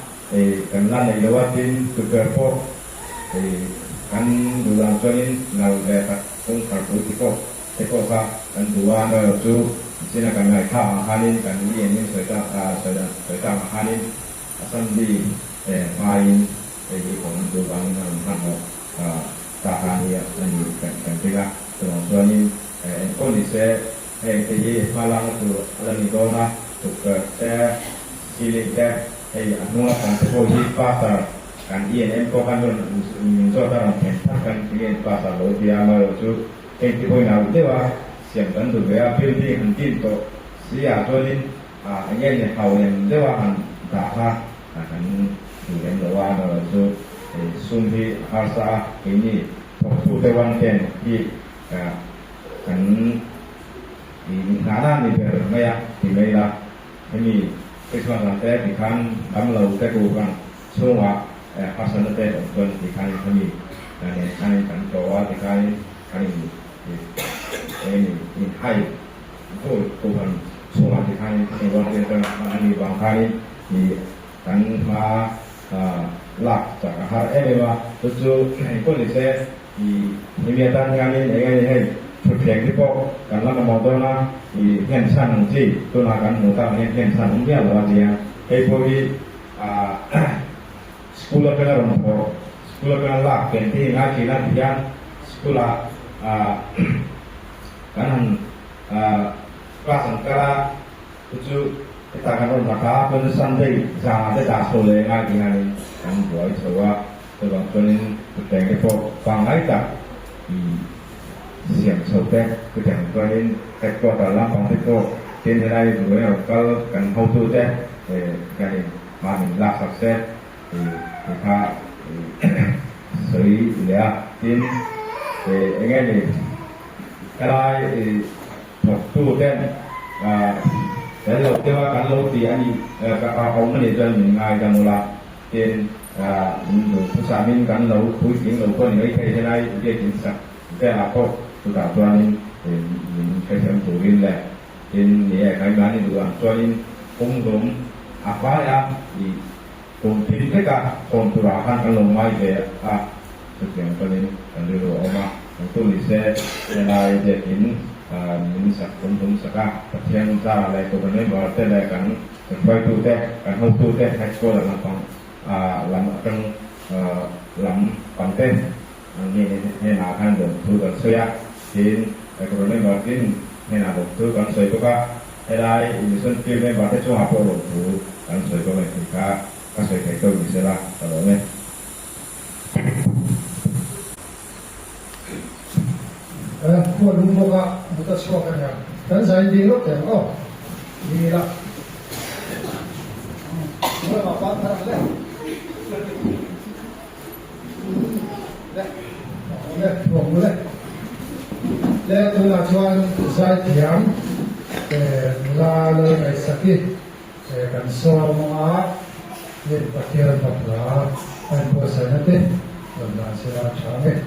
kan lan lewatin kegerpo kan bulan soin nau dekat pun kartu tiko kan dua nau tu sini kan naik hanin kan ini sudah hanin asal di main kon tu bang nau tahan ya ini kan tiga soin kondisi jadi malang tu alami dona tu ke silik anu kan sekolah pasar kan INM ko kan minta orang kan ingin pasar lo dia mau tuที่พวกเราเรียกว่าเสียงกันถูกแล้วพื้นที่หันกินโตเสียตัวนี้อย่างเงี้ยเขาเนี่ยเรียกว่าหันตาผ้าหันอยู่ในระหว่างเราจะสุ่มที่อาสาที่นี่พบผู้ได้วันเต็มที่หันที่หาหน้านี่เป็นไม่ยากที่ไม่ละที่นี่เป็นส่วนหลังแต่ที่คันทำเราแต่กูกันช่วงว่าอาสาแต่คนที่คันที่นี่เนี่ยคันกันโตว่าที่คันini hai itu Tuhan semua di hari ini luar biasa ini bang hari di tanpa lakจากhari iniว่าtujuh itu di saya di kegiatan kami iniชุดแข่งที่พวกกันแล้วก็มองตัวนะdi hensanที่ตัวนักการมุตาhensan mungkin luar biasaพวกที่sekolah pelajaran sekolah pelajaran penting ngaji nanti sekolah kanan kelas angkara itu kita akan mengatakan pensantai jangan ada dasar lagi dengan yang buat coba terbantuin bertanya kok bangai tak siang sore kejantuin tekor dalam bangkit kok generai dua kalau kan auto deh kan mamin lah sukses kita seri lihat tim ingin ni kalau waktu kan kalau kita kalau dia ni kalau orang ni jangan mengai jangan mula dan pusat ni kan kalau pusing kalau pun ni kita jenai dia insaf dia apa sudah tuan ni kita turin lah dan ni kami ni dua tuan ni umum apa ya di umum mereka konturakan kalau mai dia yang paling dulu oma untuk lise yang jadi ini sakum saka pasien cara lain tu benar berarti kan sesuai tu teh kan tu teh ekspor dalam lam akan lam konten ini nak kan tu kan saya in ekonomi berarti ini nak tu kan saya tu kan ได้มีส่วนเกี่ยวในประเทศช่วงอาโปโลถูการสวยก็ไม่ถึงค่าก็สวยแค่ตัวมิเซล่าตลอดไหม
ควรรู้ว่ามุตสวกันอย่างนั้นใส่ดีรถแต่ก็ดีละเมื่อมาปั้นทำแล้วเนี่ยลงเลยแล้วตัวชวนใส่เทียมลาเลยไอ้สักทีกันสวมมาเนี่ยปฏิรัติแบบนั้นอันก็ใส่นั่นเองวันนั้นเสียช่างเนี่ย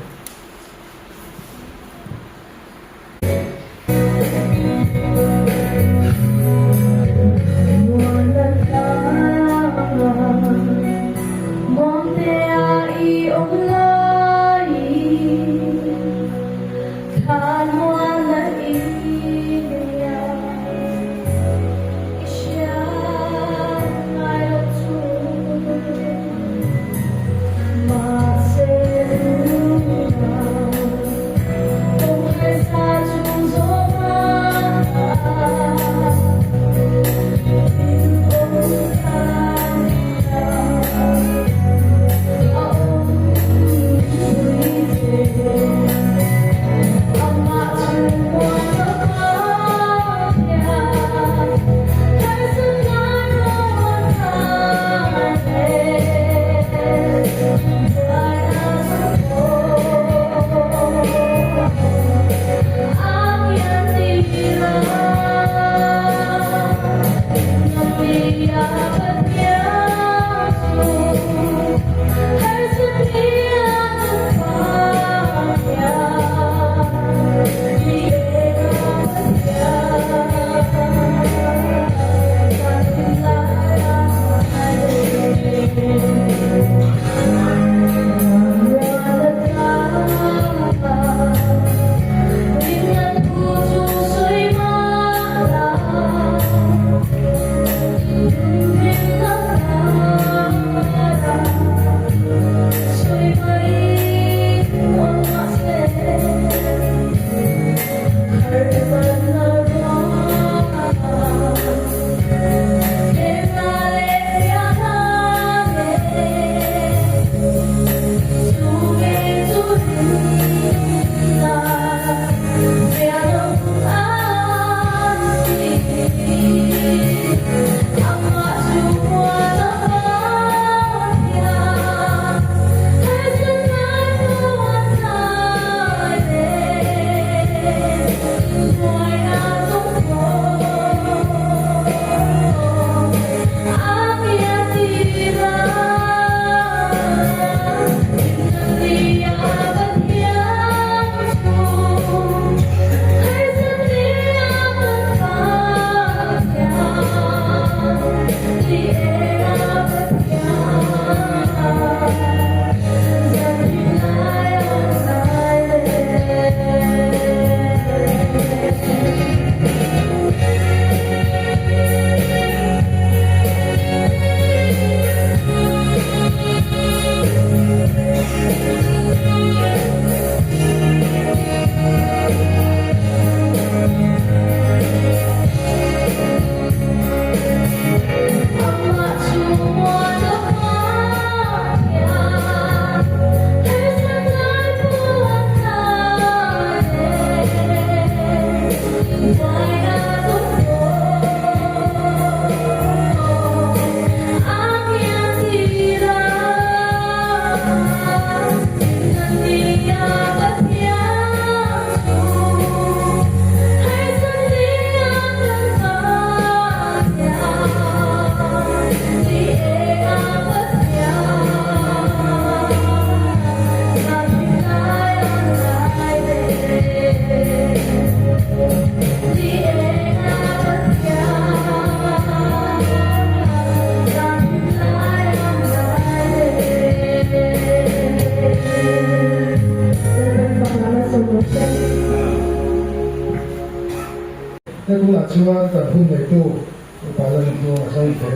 chuan kan hun nei tu upalan tu asai te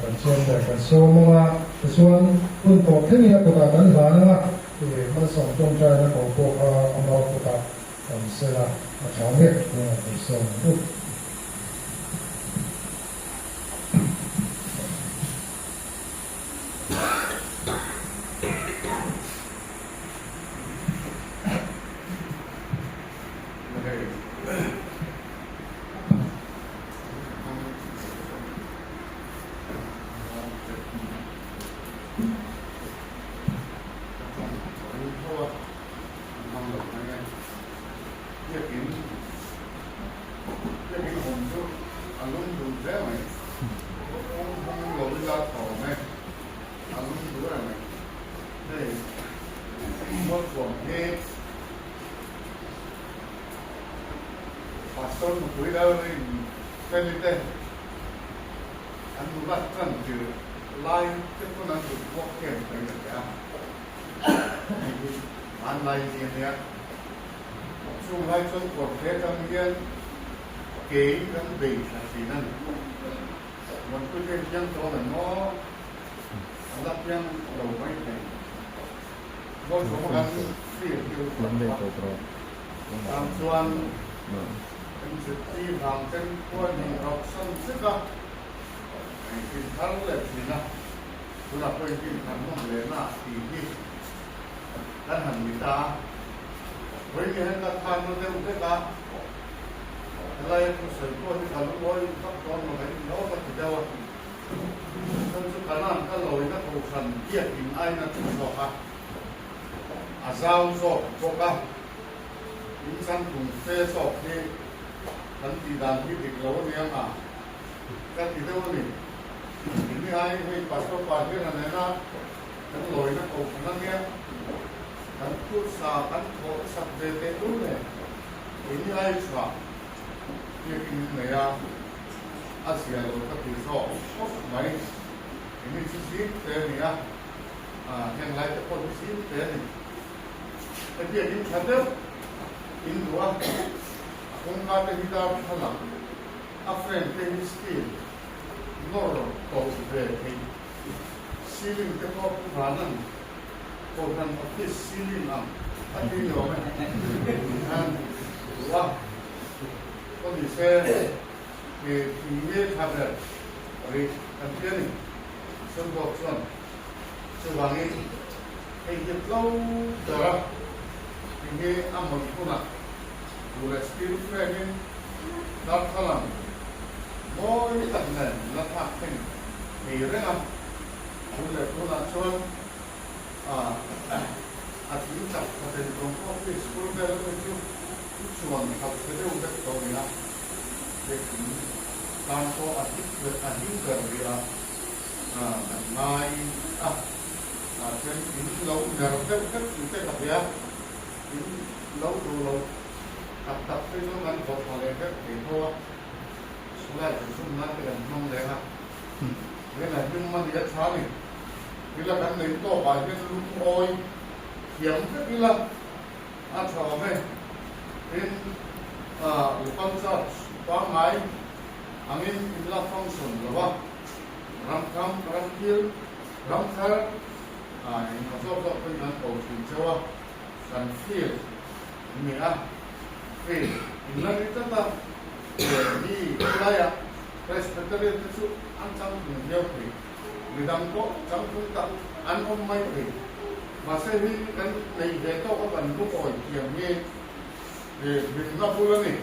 kan chuan kan so ma chuan hun to theni ko ta dan ba na ma som tong cha na ko ko ama ko ta kan se la a cha me so tu
Pastor cuidado de pelite anu batran je lain ke pun anu pokem pada ya online ni ya chung lai chung ko ke tam yen ke kan be sinan mon ku ke yang to na no alap yang lo mai te mo chung kan fi tu tam chuanเป็นสิทธิทางเส้นขั้วหนึ่งเราสั้นซึ่งก็กินทั้งเลยสินะคุณเราเคยกินทั้งหมดเลยนะทีที่ท่านหันมิตาเฮ้ยเห็นการทานมันเร็วได้ปะอะไรผู้ใส่ตัวที่ทำร้อยทับตอนมาเป็นน้องก็จะว่าท่านสุขนันก็ลอยนักโขชันเกี่ยกินไอ้นักสุขะอาซาวโซโซกะอินสันถุงเฟสอกที่ทันทีดานที่ติดเราเนี่ยมาก็ติดเราเนี่ยทีนี้ให้ปัสสาวะที่นั่นนะทั้งลอยนักโขชันเนี่ยทั้งพูดสาทั้งโขสับเดเตตุเนี่ยทีนี้ให้สว่าที่กินเนี่ยอาเซียนเราก็ติดสอบไหมทีนี้สิ่งเดียวเนี่ยยังไงจะคนสิ่งเดียวนี่แต่ที่ยิ่งชัดเจนอินดัวคงการที่ดาวพลังอัฟเรนเทนิสตีนอร์โตเบรทีซีลิงเทปผู้ผ่านนั้นคนนั้นออฟฟิศซีลิงอ่ะอันนี้เหรอไหมอันว่าก็ดิเซ่ที่เวทฮับเดอร์หรืออันเดียวนี่ส่วนบอกส่วนส่วนนี้ไอ้เจ้าเดอร์ini amal puna, buat skill training, dan kalam, mau ini tak nen, letak pun, ni renam, buat puna cuan, asyik tak pada di kelompok di sekolah dalam itu, cuan tak ada udah tahu ni lah, jadi tanpa asyik kerja, naik, jadi ini lau darat kan kita tak ya. Lâu rồi tập cái nó ngắn một phần này các thì thôi số lại thì số ngắn cái mong đấy ha thế là nhưng mà thì rất khó này cái là cái này to bài cái lúc ôi kiếm cái là ăn sò này bên con sọt quá máy anh em là phong sủng rồi ba ram cam ram kia ram thar nó cho cái ngắn cầu thì cho dan feel ini feel inilah kita tak di wilayah presbyterian itu ancam beliau di dalam kok campur tak anom mai masa ini kan naik veto kan bantu koi yang ni bina bulan ni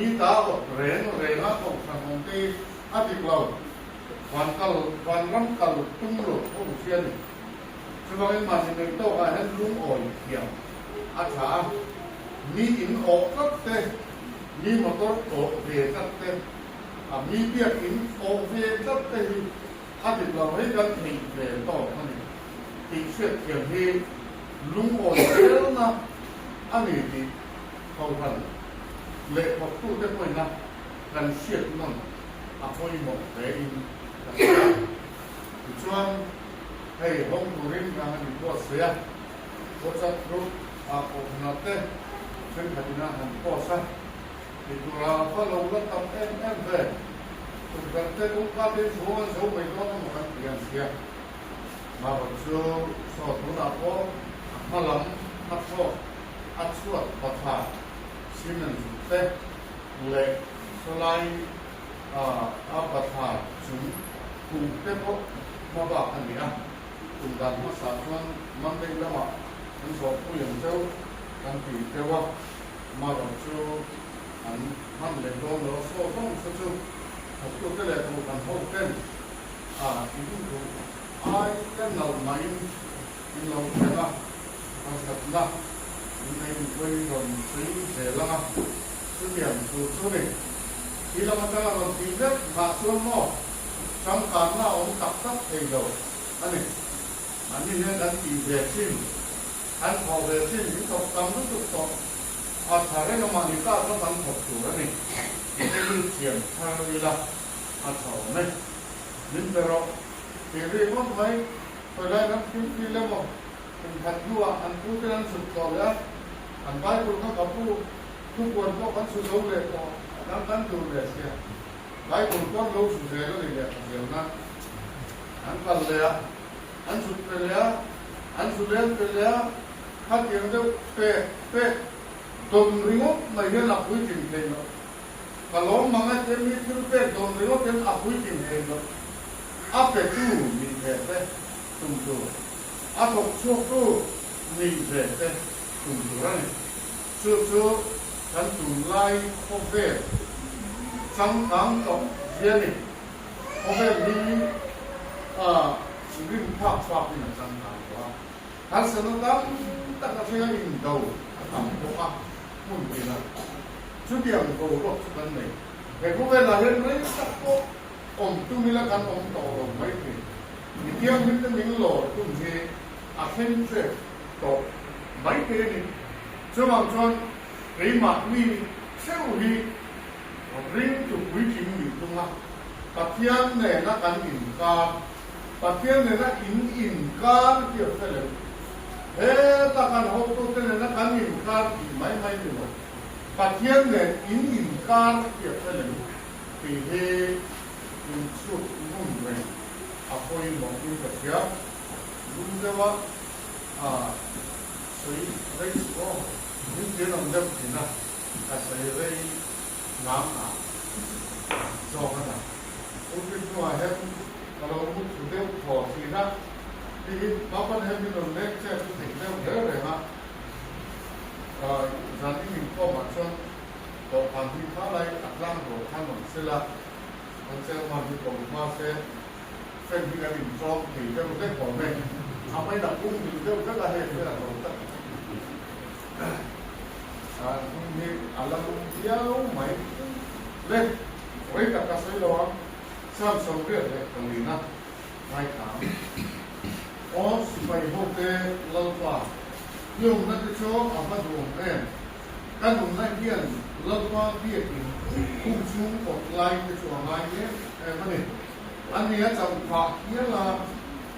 ni tahu rena kok sampai adik laut wanram kal tunggu usia ni sebagai masih itu ada lung oi yang acara ni in okat teh ni motor okat teh ni dia in okat teh ada lagi kan ni betul kan ni t-shirt yang ni lung oi kerana ani di kawan le waktu tu pun nak dan shirt non apa yang mau berin tujuan hey, hong turin yang dibuat saya, pusat grup aku nanti, saya kadina hamposa, itu apa lawan tam MMB, berarti ungkap itu semua mereka bukan yang siap, mahu suatu apa, malam apa, asuat patah, sinan teh, le, selain apa patah, cung tepok, mabak ni dan masalah mandai lama, ansop yang jauh, nanti dewa, malam tu, mandai dolo, so sesuatu, aku tu le tu kan hotel, itu tu,
kan lau mai in lau la ang kat laในวันนั้นสิ่งเสียละสิ่งอย่างสุดๆนี่ที่เรามาตั้งเราทีนี้มาส่วนมากสำคัญนะองค์ตักเองเราอันนี้เนี่ยการตีเวชินอันพอเวชินที่ตกต่ำที่สุดตกอาศัยเรามาดีก้าก็ตั้งหกตัวนี่ที่ยืดเฉียงทางเวลาอาศัยนี่ยิ่งแต่เราที่เรียกว่าไว้ไปได้นับที่เรียกว่าเป็นขัดยั่วอันผู้ที่นั้นสุดต่อแล้วอันไปคุณก็กับผู้ทุกคนก็กันสุดเลยก็นั่งกันดูเลยเสียไปคุณก็รู้สุดเลยก็เลยเดี๋ยวนะอันกันเลยอันสุดไปแล้วอันสุดเล่นไปแล้วถ้าเกี่ยวกับเป๊ะตรงริ้วไม่เห็นหลับคุยจริงเลยเนาะก็ล้มมันจะมีที่เป๊ะตรงริ้วเป็นอับคุยจริงเลยเนาะอับเป็ดตู้มีเป๊ะตุ้มตู้อับตกชั่วตู้มีเป๊ะตุ้มตู้นี่ชื่อฉันตุไลโคเฟ่สังกังกับเจนี่โคเฟ่นี้ริมภาคฟ้าเป็นสังกังว่าถ้าสนตั้งตั้งแต่ยังอินโดทำตัวมุ่งไปนะชุดเดียวกับรถกันเลยแต่โคเฟ่เราเห็นเลยสักโป๊ะตุ้มมีละกันต่อไม่ถึงมีเที่ยงมิ้นมิ้งหล่อตุ้มเฮอาเซนเซ่ต่อไม่ถึงนี่ช่วงช่วงริมามีเซลล์ที่ริมจุดวิจิตรอยู่ตรงนั้นปัจจัยเนี่ยนักการอินการปัจจัยเนี่ยนักอินการเกี่ยวกับเลยตาการหกตัวเนี่ยนักการอินการไม่ดูปัจจัยเนี่ยอินการเกี่ยวกับเลยที่เฮอินสุดมุ่งเลยอาศัยมองอินกับเสียรู้ได้ว่าสวยไรสุดนี่เดี๋ยวเราจะพิจารณาอาศัยเรื่องน้ำจอกันนะผมคิดว่าเห็นเราพูดถึงเรื่องพอสินะที่บ้านเห็นมีเราเล็กแค่พูดถึงเรื่องเยอะเลยนะจากที่มีข้อมาชนต่อผ่านที่ท่าไรอัตลังของท่านหนุ่มเสละมันเซลมาที่ผมมาเส้นที่การอินทรองที่จะรู้ได้ผลไหมทำให้ดับอุ้งอยู่เรื่องก็ละเหตุเรื่องของท่านนี่alam jauh mai le oi kata saya doang sam sampai le kelina mai kam oh supaya hote lalpa yung nanti cho apa dong kan dong nanti dia lalpa dia ini kumsung online ke cho online mana ani ya campak dia lah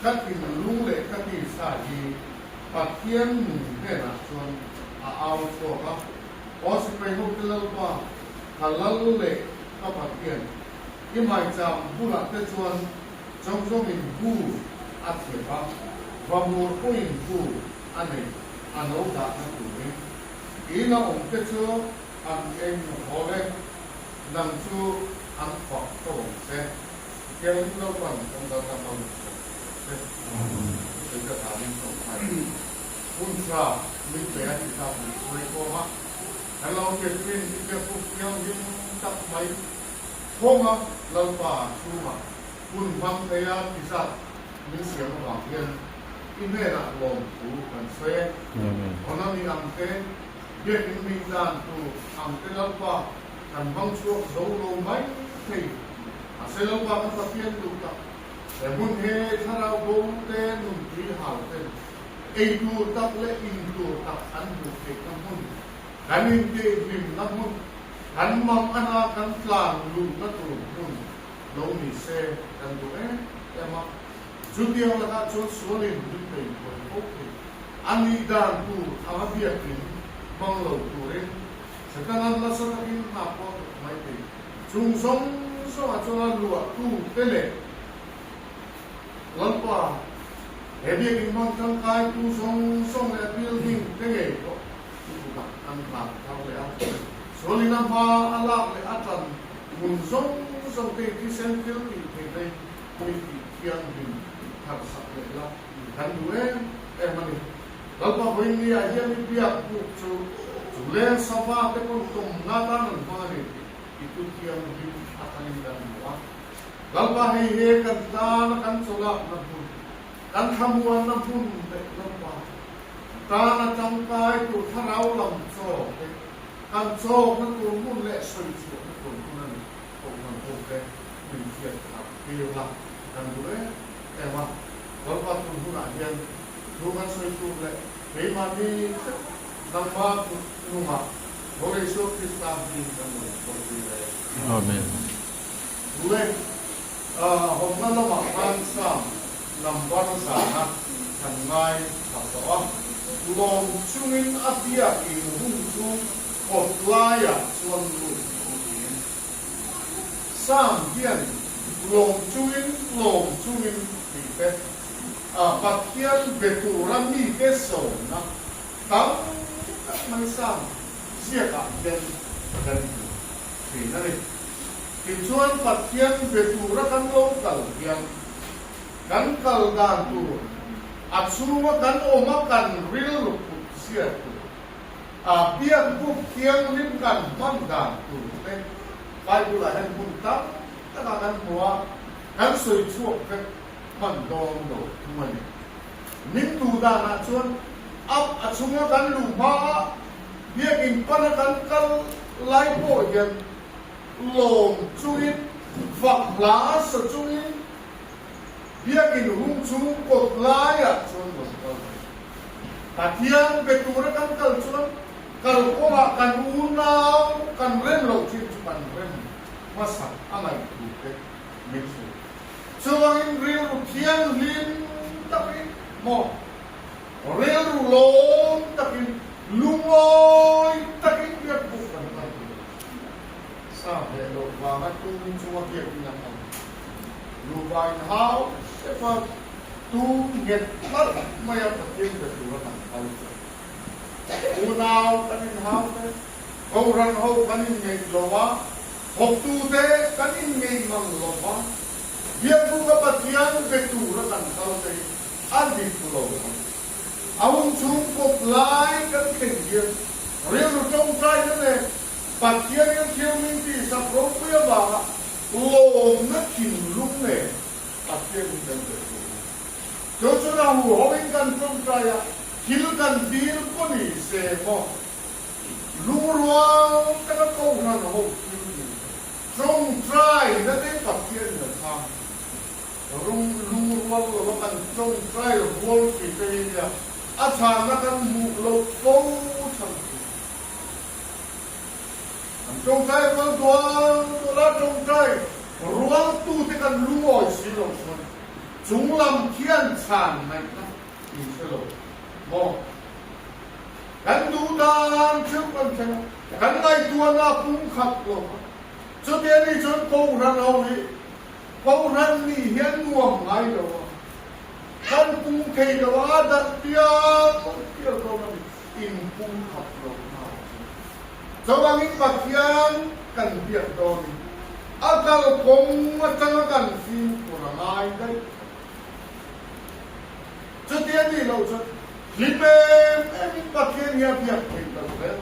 katin lung le katin saji pakaian ni nak cuanเอาตัวครับพอสิไปหุบเล่าว่าถ้าเล่าเล็กก็ปัดเปลี่ยนที่หมายจำผู้หลักจะชวนจงอินผู้อัดเสียครับความมูลผู้อินผู้อันนี้อันโน้ตดักตัวนี้อีน่าองค์จะชวนอันเองพอเลยนั่งชูอันฝักตัวเสร็จเกี่ยวกับเราบ้างต้องการทำอะไรเสร็จเป็นกระถางสองพันคุณชามีแผลที่ทำในโคม่าแต่เราเก็บเงินที่จะพูดยังยิ่งตัดไปโคม่าเราป่าชูมาคุณฟังพยาพิสัตมีเสียงหวังเงินที่แม่ละลงหูกันเซ่เพราะนั้นมีอังเกตเด็กมีการตัวอังเกตเราป่ากันบางช่วงเราลงไม่ที่เสร็จเราป่ามันสะเทียนตุกแต่บุญเฮถ้าเราโดนเต้นนุ่มที่หาวเต้นitu tak le itu tak andu ke kamun kanin ke lim namun kan mam ana kan tlang lu na tu nun lo ni se kan tu ema judio la ka chon solin du pe ko ani dan tu avia kin bang lo tu re sekarang la sa kin na po mai pe chung song so a chola lu tu tele lalpa Hebi kimang tangkai tu song le building tenge ko tu ba ang ba tao le a soli na ba ala le atan mun song te ki sen fil ki te ki kiang bin har sa le la kan duwe mani lalpa hoin ni a hian ni biak ku chu le sa ba te ko tum na ta nan ba ni itu kiang bin atan dan wa lalpa he kan ta na kan sola na กันทำวันน้ำพุ่นเด็กน้ำปลาตาณจำกายตัวท่าเราลำโซ่กันโซ่นั่นตัวมุ่นและสวยสวยนั่นตัวนั้นตัวนั้นตัวแกมีเกียรติครับเกี่ยวกับกันด้วยแต่ว่าเราก็ตัวผู้หลายเรียนดูกันสวยสวยเลยเฮ้ยมาดีนำมานุ่มอ่ะบริสุทธิ์ที่ตามจริงกันหมดคนดีเลย
อาเมน
ด้วยผมนั่นละหมาดบ้านซ้ำนำบ้านสานะทันไงขับต่อลงช่วงอาเซียอีกหุ่นชูกดไล่ส่วนลุ่มซ้ำเพียนลงช่วงปีเป็ดปักเทียนเบตูรันมีเกสโซนะตั้งไม่ซ้ำเสียกันเป็นกันปีนั่นเองTujuan pakaian beturakan lokal yang kan kaldan tu, atsuma kan omakan real siap tu, biar buktian limkan mandan tu, baik pula yang buntak, takkan muat, kan sesuatu kan mandong tu, mana, mintu dana cuan, atsuma kan lupa, biar impanakan kal laipo yang lom chuin phak lá sa chuin biak in hung chung kot laya chuan lo pathian betura kan kal chuan kal koma kan unau kan rem lo chin chuan rem masa amai tu ke mitsu chuan in real thian lin takin mo real lom takin lungoi takin biak bu kan Sabe, lo va tu chua ke na ka. Lo va in how, sepa tu get mar maya patin de tu na ka. Unau kanin how te, kauran ho kanin ngai lowa, hok tu te kanin ngai mang lowa. Dia tu ka patian de tu na ka te, andi tu lo. Awun chung ko lai kan ken dia. Real tong trai ne Pakaian yang dia minti sapropia baha, lom nak kinlung ne, pakaian yang betul. Jodoh lahu hawin kan percaya, hilkan bil koni semo, luruang tak kau nak haw kini. Trong try nanti pakaian yang sam, luruang lo kan trong try wall kita ini, acara kan lo kau sam. Trong trai con tua ra trong trai ruang tu thì cần lúa xí lộc xuân chúng làm thiên sản này thì xí lộc mò cần tu đàn trước con chân cần ngay tua na cũng khắc lộc cho tiền đi cho câu ran đi hiến nuông ngay đâu cần cũng thấy đâu đặt tiêu đâu in cũng khắc lộc Jawangin pakaian kan biak doni. Akal kong macam kan si kurang ai dai. Setiap ni lau sat. Lipem ini pakaian ya biak kita kan.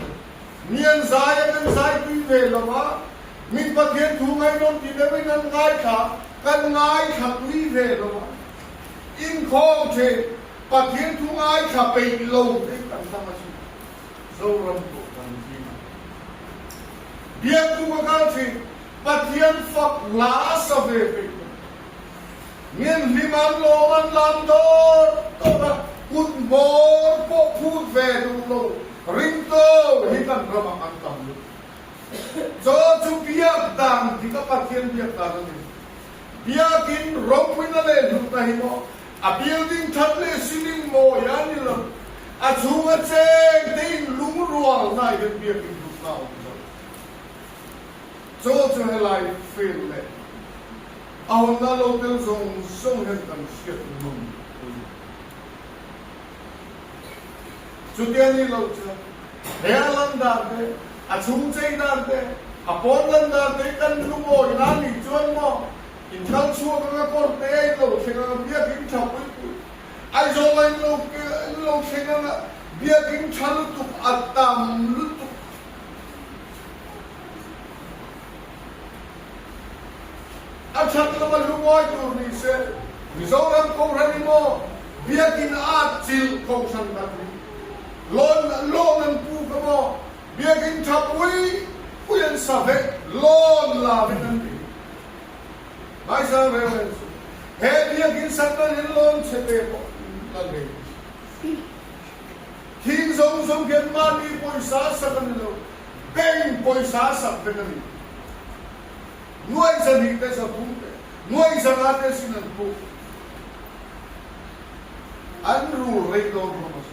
Nian saya kan saya tu lawa. Min pakaian tu ngai non tidak dengan ngai kah. Kan ngai kah tu lawa. In kong je pakaian tu ngai kah pay lau kan sama si. Zoram tu. Dia tu makalsi, patian fak las aveve. Mien liman loman landor, toda kunbor po put vedulo, rinto hikan drama antam. So tu biak dang, jika patian biak dang ni. Biakin romwina le dutahimo, a building table ceiling mo yani lam. A chunga cheng tin lungrual na ikan biakin dutao. Cho lại phim này, ông đã lâu tiêu dùng sông hiện cần siết mừng. Chú tiên đi lâu chưa? Hé lần đàn thế, chúng chơi đàn thế, bốn lần đàn thế cần lúc ngồi nà nỉ chuôn mò. In khăn chua các con tế lâu thì nó biết kính chọc ấy. Ai dô anh lâu thì nó biết kính chá lúc tục ạt tàm lúc tục. At sa naman lumoy to ni se, ni so lang kong ranimo, เบียกินอาจิลของฉันกันโลนันปูกบ่เบียกินทับวิปุยันสะเวโลนลาบินันไม่ใช่เรื่องเฮเบียกินสักนั้นโลนเสเปปนั่นเองทิ้งสงเกินมานีปอยสาสักนั้นเป็นปอยสาสักเป็นนั้นน่วยสนิทแต่สักปุ่มน่วยสนาแต่สินันปุ่มอันรู้เรื่องของมัน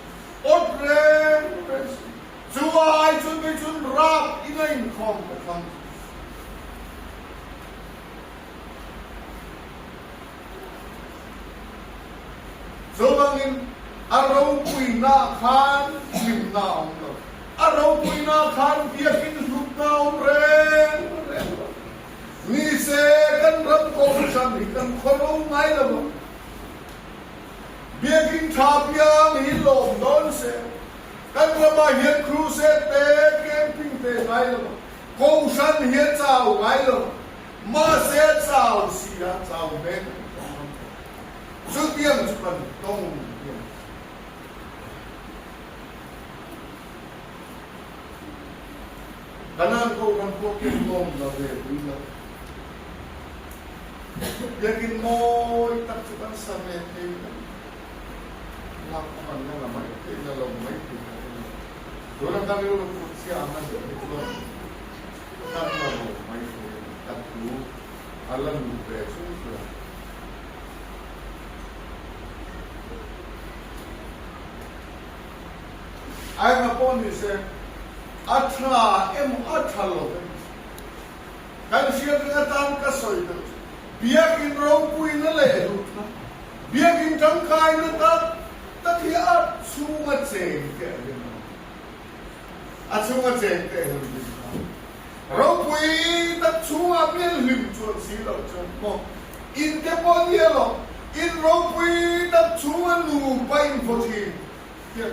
อดเรื่องช่วยจนไปจนรับอินเองของมันส่วนบางทีเราคุยหน้าขันลิมหน้าองเราเราคุยหน้าขันเพียงกินสุดหน้าองเรงนี่เสกันรับโกงฉันนี่กันคนรู้ไหมล่ะบ่เบียกินชาเปียงหินลมโดนเสกันว่ามาเห็นครูเสเตะเกมปิ้งเตะไงล่ะบ่โกงฉันเห็นเจ้าไงล่ะมาเสียเจ้าเสียเจ้าเบนสุดเยี่ยมจุกันต้องขณะเขาทำพวกกินนมเราเด็กวิ่งแล้วอยากกินโม่ตักจุกันสมัยที่เราคนนั้นเราไม่ที่เราไม่ถึงตัวเราการเราพูดเสียงมันจะเป็นตัวการเราไม่ถึงตัดรู้อะไรมันเปลี่ยนสุดเลยไอ้มาพูดนี่เสอัตราอัตราโลกันการเชื่อกันตามก็สวยดูเบียกินเราปุยนั่นแหละดูนะเบียกินทั้งกายนั่นตัดที่อัดสูงมาเจนแก่เลยนะอัดสูงมาเจนแก่เลยนะเราปุยตัดสูงมาเป็นหนึ่งส่วนสี่เราจนมองอินเดียพอดีหรออินเราปุยตัดสูงมาหนูไปอินโฟทีเนี่ย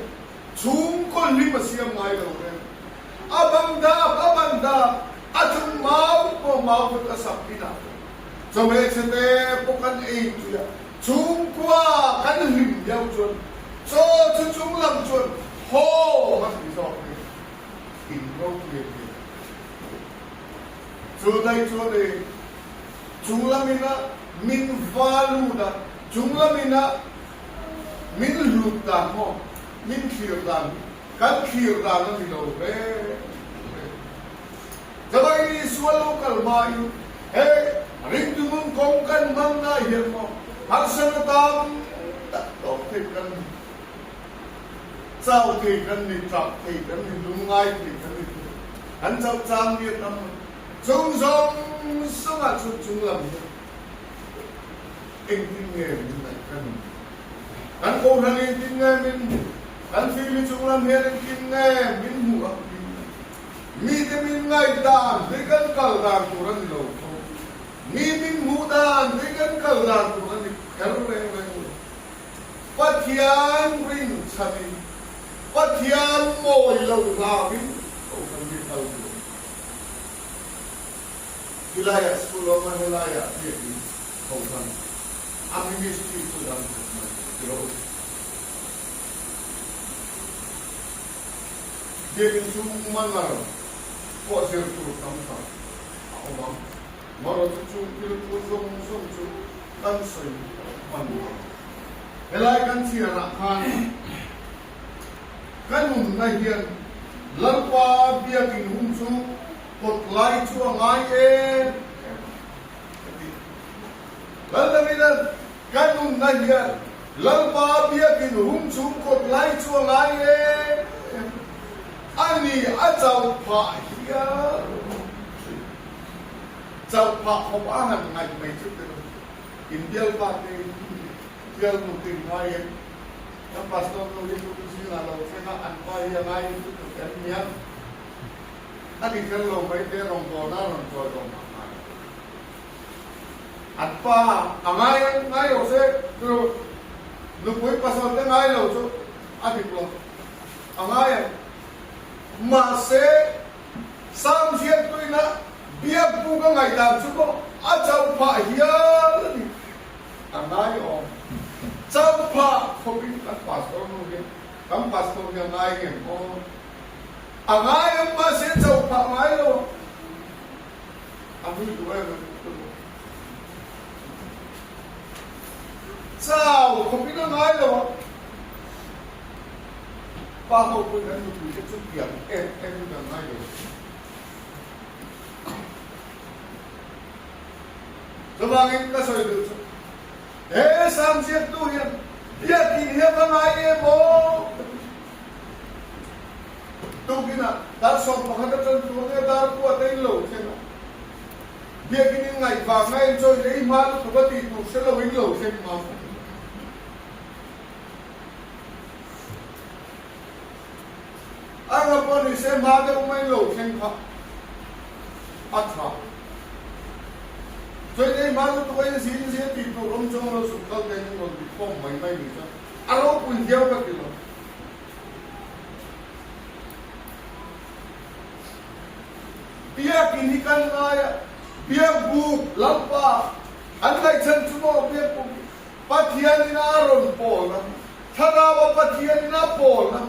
สูงก็ลิบเสียงไงเราเนี่ยAbang atung mau kita sapina. Sampai sete bukan itu ya. Cungkua kan lim yang cun. So cung lam cun. Ho masih bisa. Inro ni. Cudai cude. Cunglamina min valuda. Cunglamina min luta mo. Min kirdan. Kan kirdan ni lo Jabang ini sualu kalmayu, ring tumun kongkan mana hirmo, harsan tam tak doktekan, cau tekan ni tak tekan ni lungai tekan ni, hancau cang dia tam, cung sangat cung lam, tinggal kan kau hari tinggal min, kan fili cung lam hari tinggal min muak. Mi min ngai dan dengan kaldan turan lo. Mi min mudan dengan kaldan turan kereng. Patian ring sami. Patian moi lo lamin. Oh kami tahu. Wilayah sekolah wilayah dia di kawasan. Kami mesti sudah terus. Dia bin semua malam. Kok sertu tampak, awam, malah cucu pilih cucu kan saya mandu. Helai kan siapa kan nahian lalpa biar kinumsu kot lai cua ngaye. Lalu bila kan nahian lalpa biar kinumsu kot lai cua ngaye. Ani ajau pak ya, jauh pak hobahan naik macam tu. Indial pak ni, Indial mungkin naik. Yang pastor tu dia tu sini lalu saya anpa yang naik tu kan yang. Tadi kalau mereka rongkona rongkona. Anpa, angai ngai ose tu, nupui pastor tu ngai lalu tu, adik lo, angai. Masih samsiat tu ina biar bukan ngai dan cuba ajau pahia lagi angai om chapa khobin ka pastor no ge kam pastor ge ngai ge o angai am ma se chapa ngai lo ami duwe sao khobin ngai lo pa ho ko ga nu ke chu kiam em ga ngai lo Sabangin ka soy du. Sam siap tu yan. Dia kini apa ngai mo. Tu kina dar som pahadat tu ne dar ku atain lo sena. Dia kini ngai va ngai joy dei mal tu bati tu selo wing lo sen ma. Anga poni se ma de mai lo sen kha. Acha. Joy dei mal tu kai sin sin ti tu rom chong lo su kal dei lo ti pom mai mai ni sa. Aro pun diao ka ti lo. Dia kini kan ngaya dia bu lampa anai chan chumo dia bu pathian ina ron pol na tharawa pathian ina pol na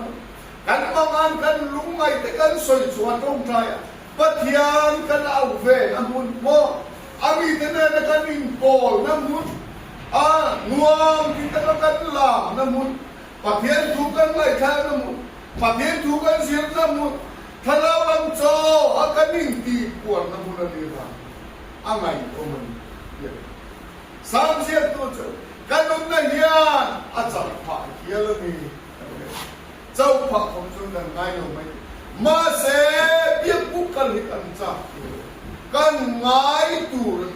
kan mangan kan lungai te kan soi chuan tong thai pathian kan au ve na mun mo ami te na kan in pol na mun nuam kita kan la na mun pathian tu kan lai tha na mun pathian tu kan sir na mun Thalawan cho akaning ti puan na muna nila angay ko man sam siya to cho kanong na yan at sa pa kiyalo ni chow pa kong chung kan ngayo may mase biyak bukal hitan sa kan ngay tur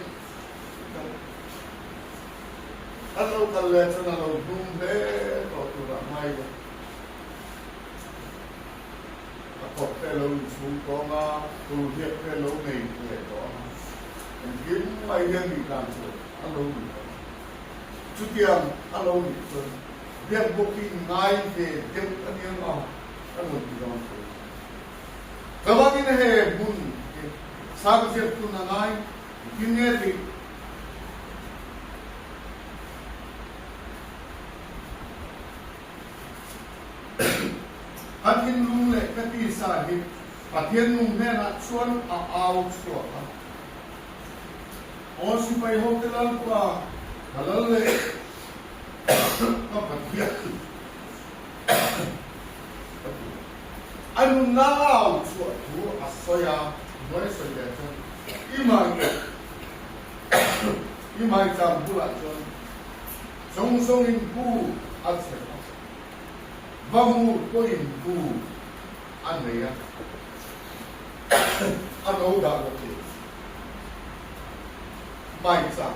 ano kaletso na lo dumbe to tura ngayo Phật cái lâu xuống có mà tu thiệt cái lâu này để có mình kiếm mấy nhân bị làm rồi ăn lâu chút tiền ăn lâu rồi biết một cái ngay về tiếp ăn nhiều nào ăn một cái đó các bạn cái này bún sáng sớm tu na ngay kinh nghiệm thì Atin lung le kati sa hi pathian lung ne na chuan au chua o si pai ho te lan kwa halal le ka pathian anu na au chua tu asoya noi so ya chen imai cham bula chon song in bu atse Vamos por imbu anaya ano da ko mai sa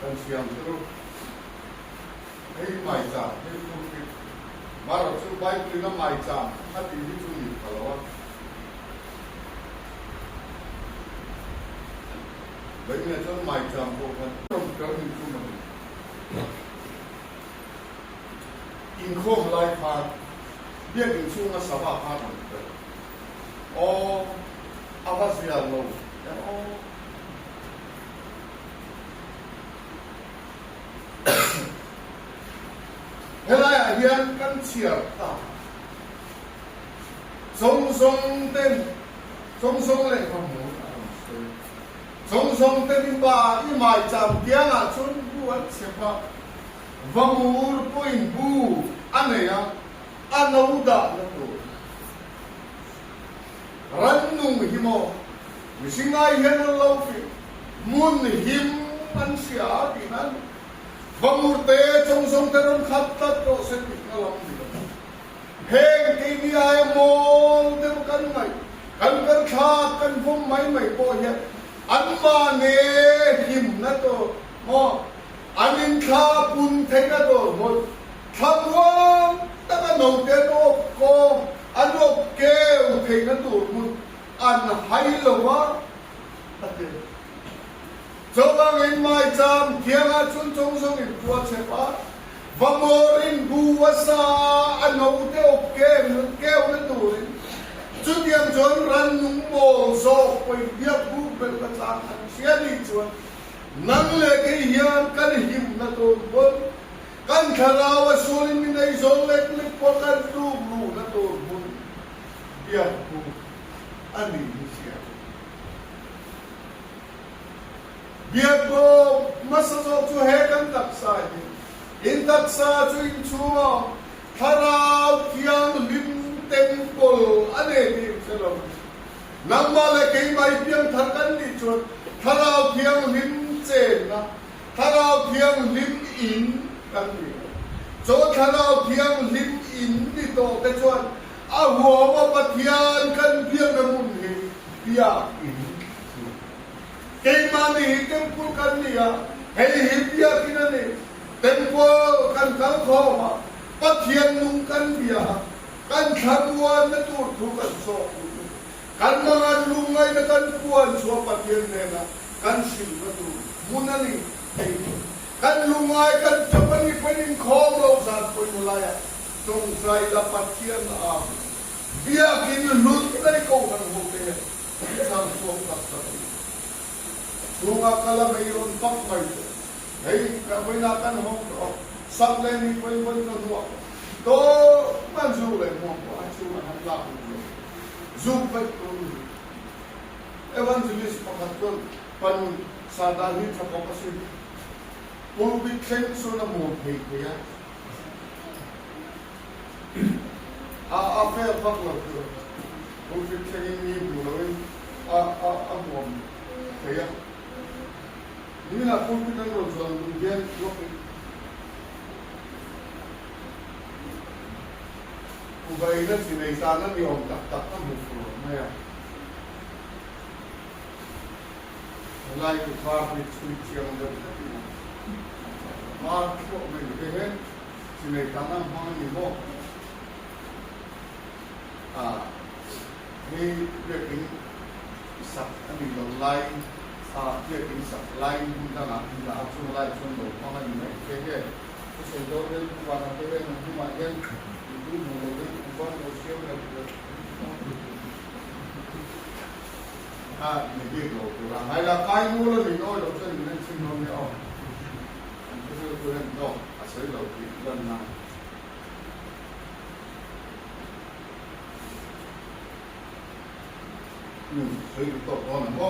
kan siam tu ei mai sa ei tu ki maro su bai ki na mai sa ati ni tu ni kalawa bai ne tu mai sa ko kan ka ni tu ma in khom lai pha biết được chung là sáu pha rồi o avasia lo o thế này hiện căn chiều ta song tên song lại không muốn song tên ba đi mai chạm tiếng chun buat siapa Vamur poin bu anaya anauda nato rannung himo misingai hen lofi mun him an sia dinan vamur te song teron khatta to se kalam dinan heng kini ay mol de kan mai kan kha kan vom mai po ya anma ne him nato mo anin kha pun thena do mo thamwang ta no te no ko ano ke u thena do mo an hai lo wa ate jobang in mai cham thianga chun chong song in tua che pa vamorin buwasa ano te o ke u na do chu tiang chon ran nung mo so poi dia bu bel ka cha sia ni chuan นังเลกเฮียนกันหิมนะตัวบนกันขาราวสุริมินัยโซเล็กเล็กพอกันดูรูนะตัวบนเบียบกูอันนี้มิเสียเบียบกูมาสะสมจูเฮกันตักษาอินตักษาจูอินชัวขาราวเทียงลิมเต็มโกลอันนี้ดีเสร็จแล้วนังมาเลกไม่เพียงทักกันดิจวนขาราวเทียงลิมเจนนะขาราวเทียงลิมอินกันดิโจขาราวเทียงลิมอินดิโตแต่จวนอาหัวว่าปะเทียนกันเพียงกันมุนเฮเปียอินเก่งมานี่เต็มพูกันนี่อ่ะเฮ้ยเปียกินนี่เต็มพูกันทั้งข้อมาปะเทียนนุ่งกันเปียกันขันวันนั่นตัวทุกันโซ่กันมางันลุงไงนั่นกันกวนชัวปะเทียนเนี่ยนะกันสิบประตูมุนนี่เฮ้ยกันลุงไงกันจะไปนี่ไปนี่ข้อเราสัตว์ไปมุลายตรงใจละปะเทียนอ่ะเปียกินลุนได้ก็กันหมดเลยทำชัวกับสัตว์ลุงอาคาลาไม่ยอมปักไม่เฮ้ยกันไปนักกันห้องสักเลยนี่ไปกันหัวโตมันจูเลยมองว่าจูมันหันหลังจูไปตรงเอวันจูลิสปะกันตรงปันซาดาฮิทักก็สิปูบิเชนสุนามงเฮียอาเฟลฟักลักตัวปูบิเชนนี่ดูเลยมองเฮียนี่นะปูบิเชนเราจะดูเย็นยกกูไปนั่นสิในซานั่นมีองค์ตักตั้งหมดเลยไม่อะไล่กูพาไปช่วยเชียงเดินมาพวกมันเห็นสิในตานั่งห้องนี่บ่นี่เรียกถึงสักอันนี้เราไล่เรียกถึงสักไล่มุ่งต่างๆเราช่วยไล่ช่วยหลบห้องนี่ไหมเห็นผู้ชายโดนเรื่องวันนั้นเรื่องที่มาเห็นดูหมู่เลยบ้านเราเชี่ยวเลยนี่เรียกเราตัวละไงล่ะใครมูลนิธิน้อยเราจะมีนั่นสิ่งนั้นไม่ออกก็คือตัวนั้นก็อาศัยเราที่ด้านหน้าเคยตกตอนนั้นบ่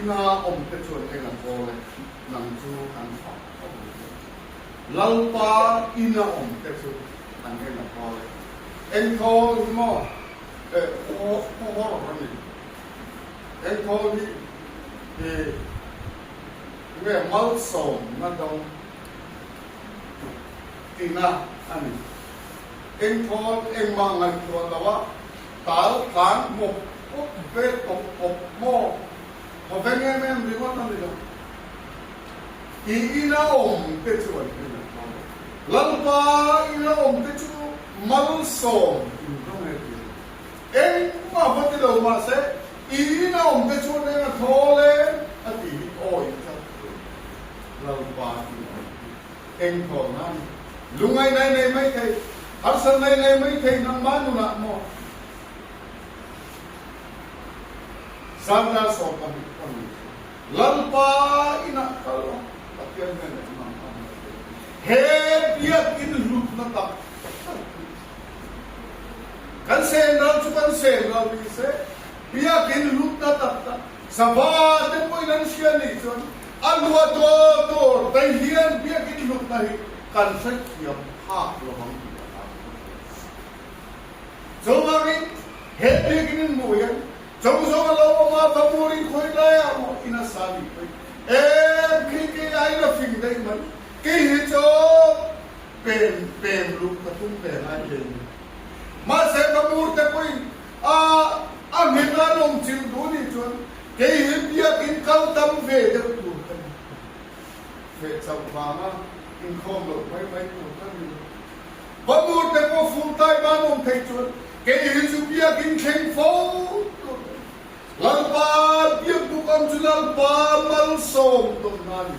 น่าอมจะชวนเองนะพอเลยนั่งจูกันฝักเล่าปาอิน่าอมจะชวนนั่งเองนะพอเลยเอ็งเขาหม้อพ่อหรอครับนี่เอ็งเขาที่เมื่อมาส่งนั่นต้องตีน่าอันนี้เอ็งเขาเอ็งมางันตัวแต่ว่าตาขานหมกปุ๊บเวทตกหม้อพอเป็นไงแม่ไม่รู้ว่าทำอะไรอีน่าอมเตชวนหลังไปอีน่าอมเตชวนมาลุส่งเอ็งมาพอที่เรามาเสอีน่าอมเตชวนเนี่ยโทเลยอดีตโอ้ยครับหลังไปเอ็งโทนั่นลุงไงในไม่ใช่ฮัสซันในไม่ใช่น้ำมันน่ะหมอสังกัดสอบกันลัลปาอินะkalau pakai mana hebiak ini lut natak kan sendal cuman sendal bisa biak ini lut natak sabat pun nanti ni cuman alwa do tahian biak ini lut nahi kan sekian hak lohang coba ni hebiak ini muyan jauh kalau mau pamuri koi laya mau ina sali kiki aina fing dai man kiki jo pem lu katung pe aje ma se pamur te koi mila nom chil du ni chon kiki bia kin kau tam ve de tu ve chau ba ma in khom lo mai tu kan ni pamur te ko full time ma nom thai chon
ke hin su bia kin kheng fo lalpa bia bu kam chu lalpa mal som to na ni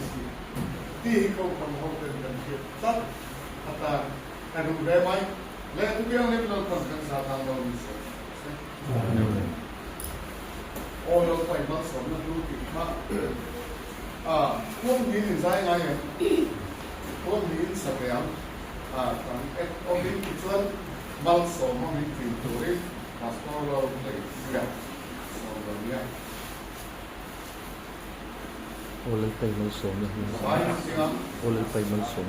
ti ko kam ho ten kan ke sat ata kan ru de mai le tu bia le lo kan sa ta lo ni so o lo pai mal som na lu ti maพวกนี้ใช้ไงพวกนี้สักอย่างตอนพวกนี้ที่ชวนบางส่วนพวกนี้ถึงตัวนี้มาสอนเราเลยเนี่ยสอนเราเนี่ย
โอ้เลยไปมันสมเลย
ใช่จริงอ่ะ
โอ้เลยไปมันสม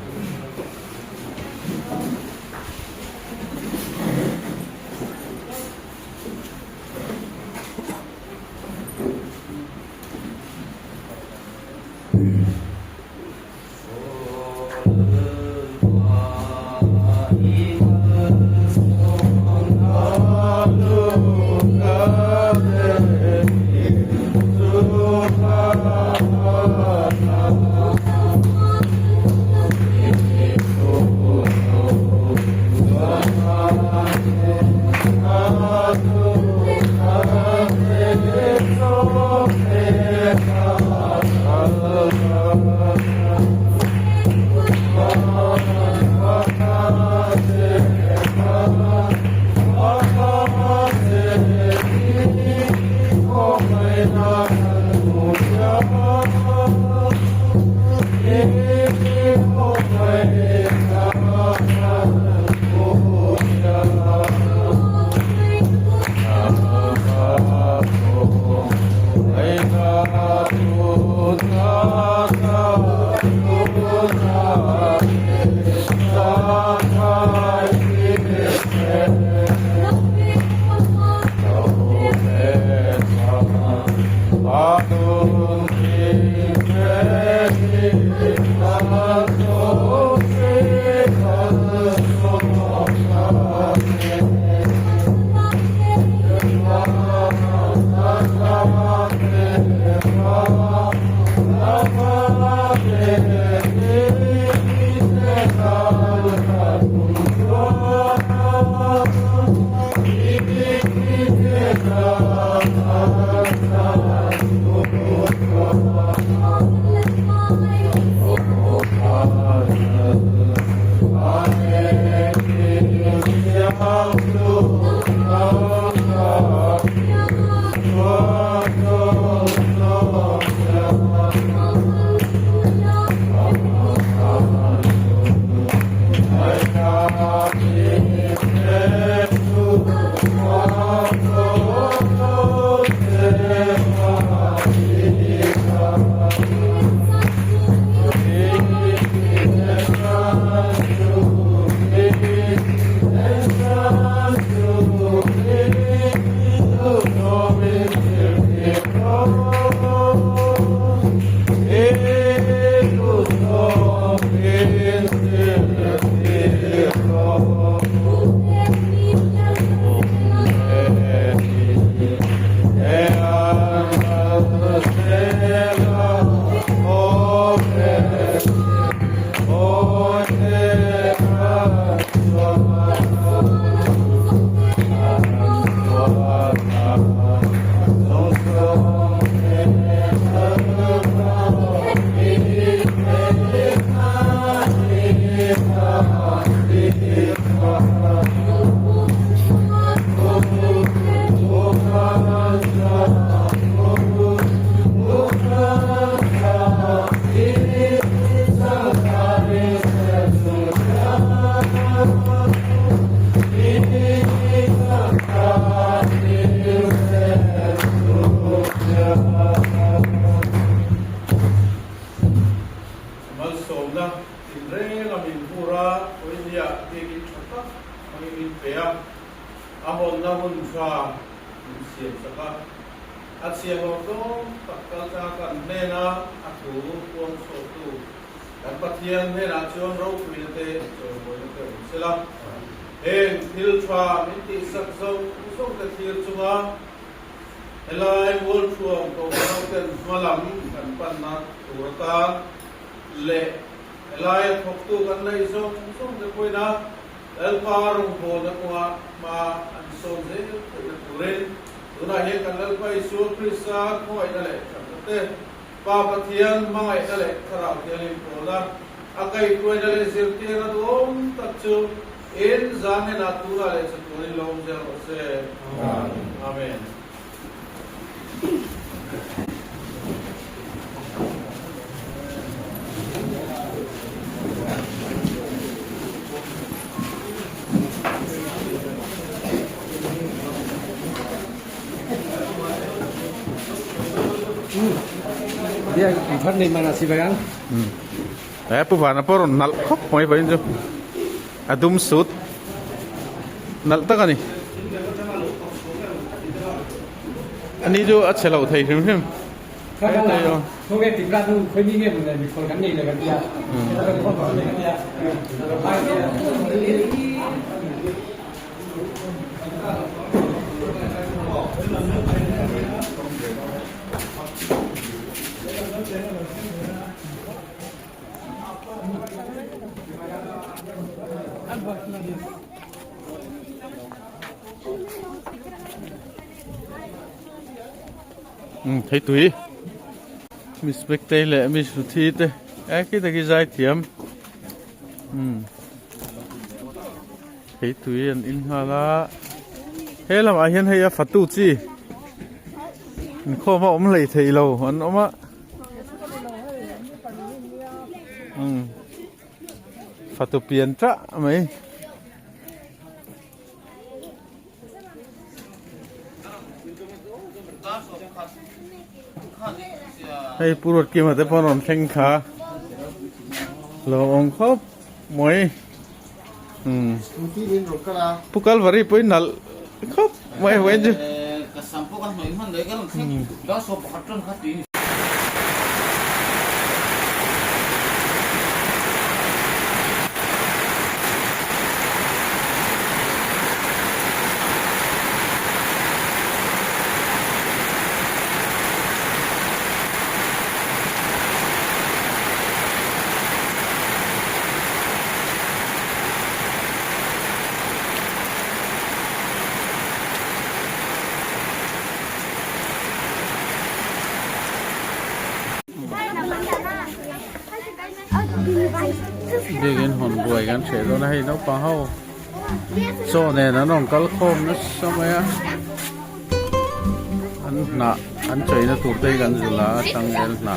el parung po na kuha ma ansong de ren una he kan el pa isu krista ko ina le te pa pathian mangai na le khara kelin po na akai ko ina le sirti na dom tachu in zame na tura le churi long je se amen
Dia ikan ni mana sih bayang?
Puvana por nal khop moi bain jo adum sut nal ta ka ni ani jo acha lau thai hrim hrim
Kalau tu ke tiga tu kau ni ke mana di kau kan ni lekat dia.
Thấy túi mi spectate lệ mi su thi te cái ta cái giải thiểm thấy túi an in ha la he lam a hian hay phát tu chi kho ma om lei thei lo an oma phát tu pian tra maiให้ปุรดกิมแต่พอนอนแข่งขาลองครบมวยปุกัลวารีปุยนัลครบมวยเวนจู
Kesampu kan memang dari kan dah so patron hati
Begin hon boy kan se do na hay no pa ho so ne na nong kal khom na samaya an choi na tur dei kan zula tang el na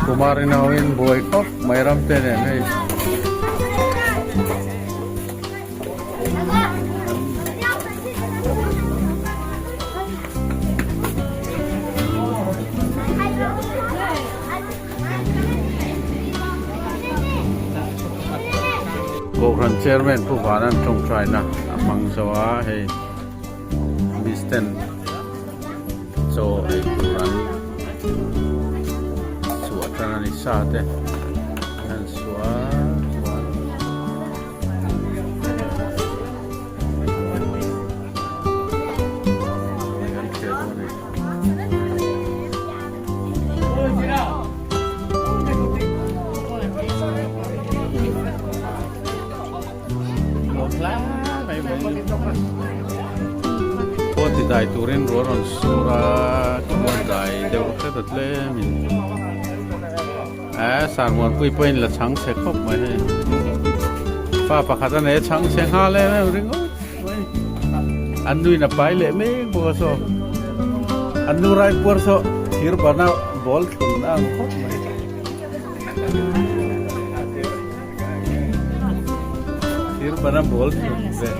Kumarin nawin boy kop mayram tenen hey Goran chairman Puvanan trong China amang sawa hey Misten so hey Goran Karena ni sate dan Dai turin ruoron sura dai deu ke tatle min sarmon pui pui la chang se khop mai he pa pakhat ne chang se ha le me ring an nui na pai le me bo so an nu rai por so hir bana bol thun na khop mai hir bana bol thun se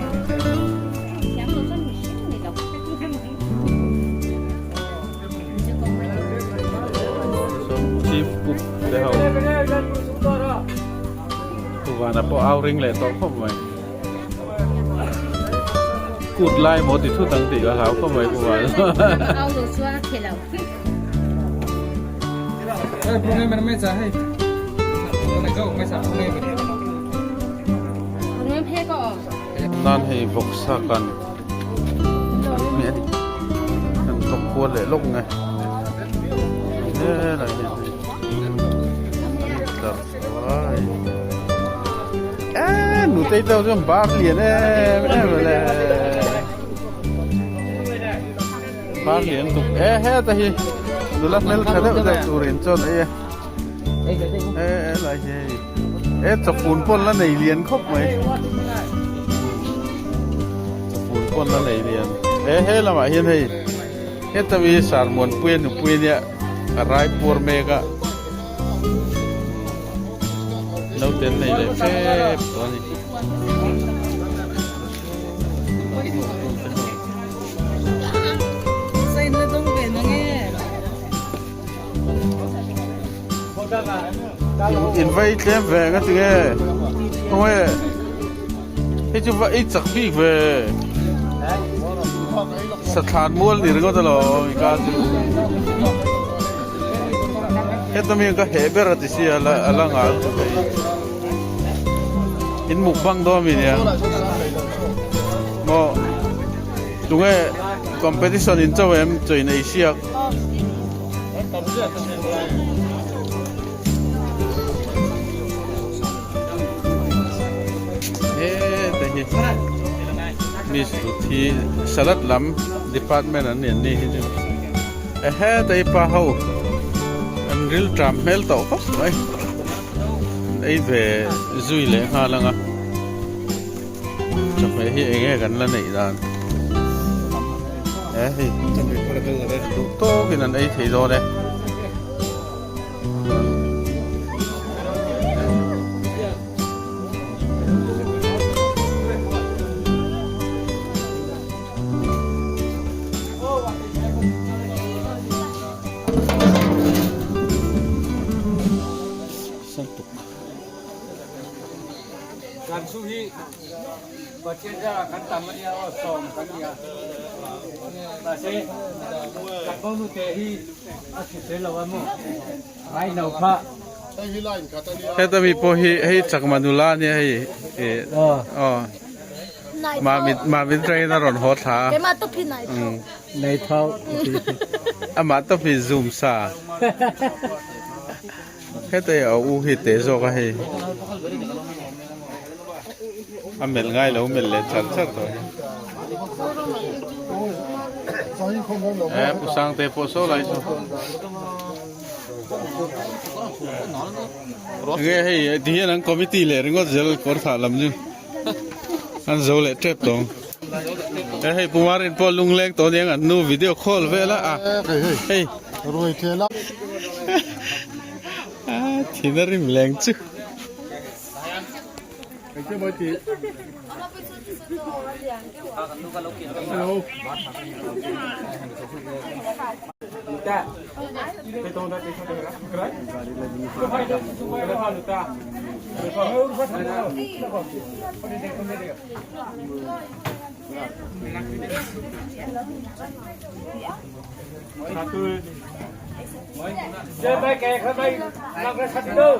để hậu và nó bỏ ao ring lại to không vậy cụt lai một thì thu tăng tỷ là hảo không vậy của bạn
ao đồ xóa thì lâu
Bro, ni mana mesa hai? Nak kau mesa, ni.
ค่ก็ออก
นั่นให้บกซะกันเนี่ยมันตกควรเลยลงไงเนี่ยอะไรเนี่ยตัดไว้หนูเต้าจนบาดเหรียญไม่ได้เลยบาดเหรียญตุกเฮ้แต่ฮีดูแลเมลคาเดอร์ได้ตูเรียนจนอะไรจะปูนปนแล้วไหนเรียนครบไหมจะปูนปนแล้วไหนเรียนละมาเห็นจะมีสารมวลปุยเนี่ยอะไรปัวเมกะเราเต้นไหนเลยเฟบตัวนี้
ใส่เนื้อต้องเป็นยังไง
invite them về cái thứ nghe không ấy thế chứ vậy chắc biết về sát hạt muôn thì có rồi cái thế tao mình có hệ biết là thì xia là ngã in mục băng đó mình nha mà đúng ấy competition in châu em chơi này xiaมีสุธีสลัดลำดีพาร์ตเมนต์อันนี้นี่จังแต่ป้าเขาอันริลทรัมเมลต่อครับไอ้เวจุยเลยฮะลังอ่ะจะไปที่เองกันแล้วไหนด้านดูโต้กินอันไอ้ที่โดนเลย
การสู้ที่ประเทศจะกันตามมันยาวสองกันยาแต่เช่จากคนรู้เตะที่อาชีพเสลาวันมั้งไอ้หนูพระ
แค่จะมีโปรให้จากมาดูลาเนี่ยให้มาวินเทรนรอนฮอตท้า
มาตุพิน
ในเท้า
มาตุพิซูมซาแค่แต่เอาอูฮิเตโซก็ให้เมลง่ายแล้วเมลเล่นชันชัดตัวผู้สร้างเตโพโซไลโซเงี้ยให้ที่นั่งคอมมิตี้เลยงั้นก็จะเลิกกอร์ถาลำจึงอันโซเล่เทปตรงให้ผู้มาเรียนพอลุงเล็กตัวนี้งั้นนู่วิดีโอคอลเวล่ะเฮ้ย
รวยเทล่ะ
ที่นั่นริมแรงจุ
ไอ้เจ้าบ่ติฮัลโหล
จ้าไปตรงนั้นไปตรงนั้นครับก็ให้ดูไปแล้วพาลูกตาไปพาให้รู้ว่าทำอะไรคือเจอไปแกเขาไปนักเรียนชั้นเดียว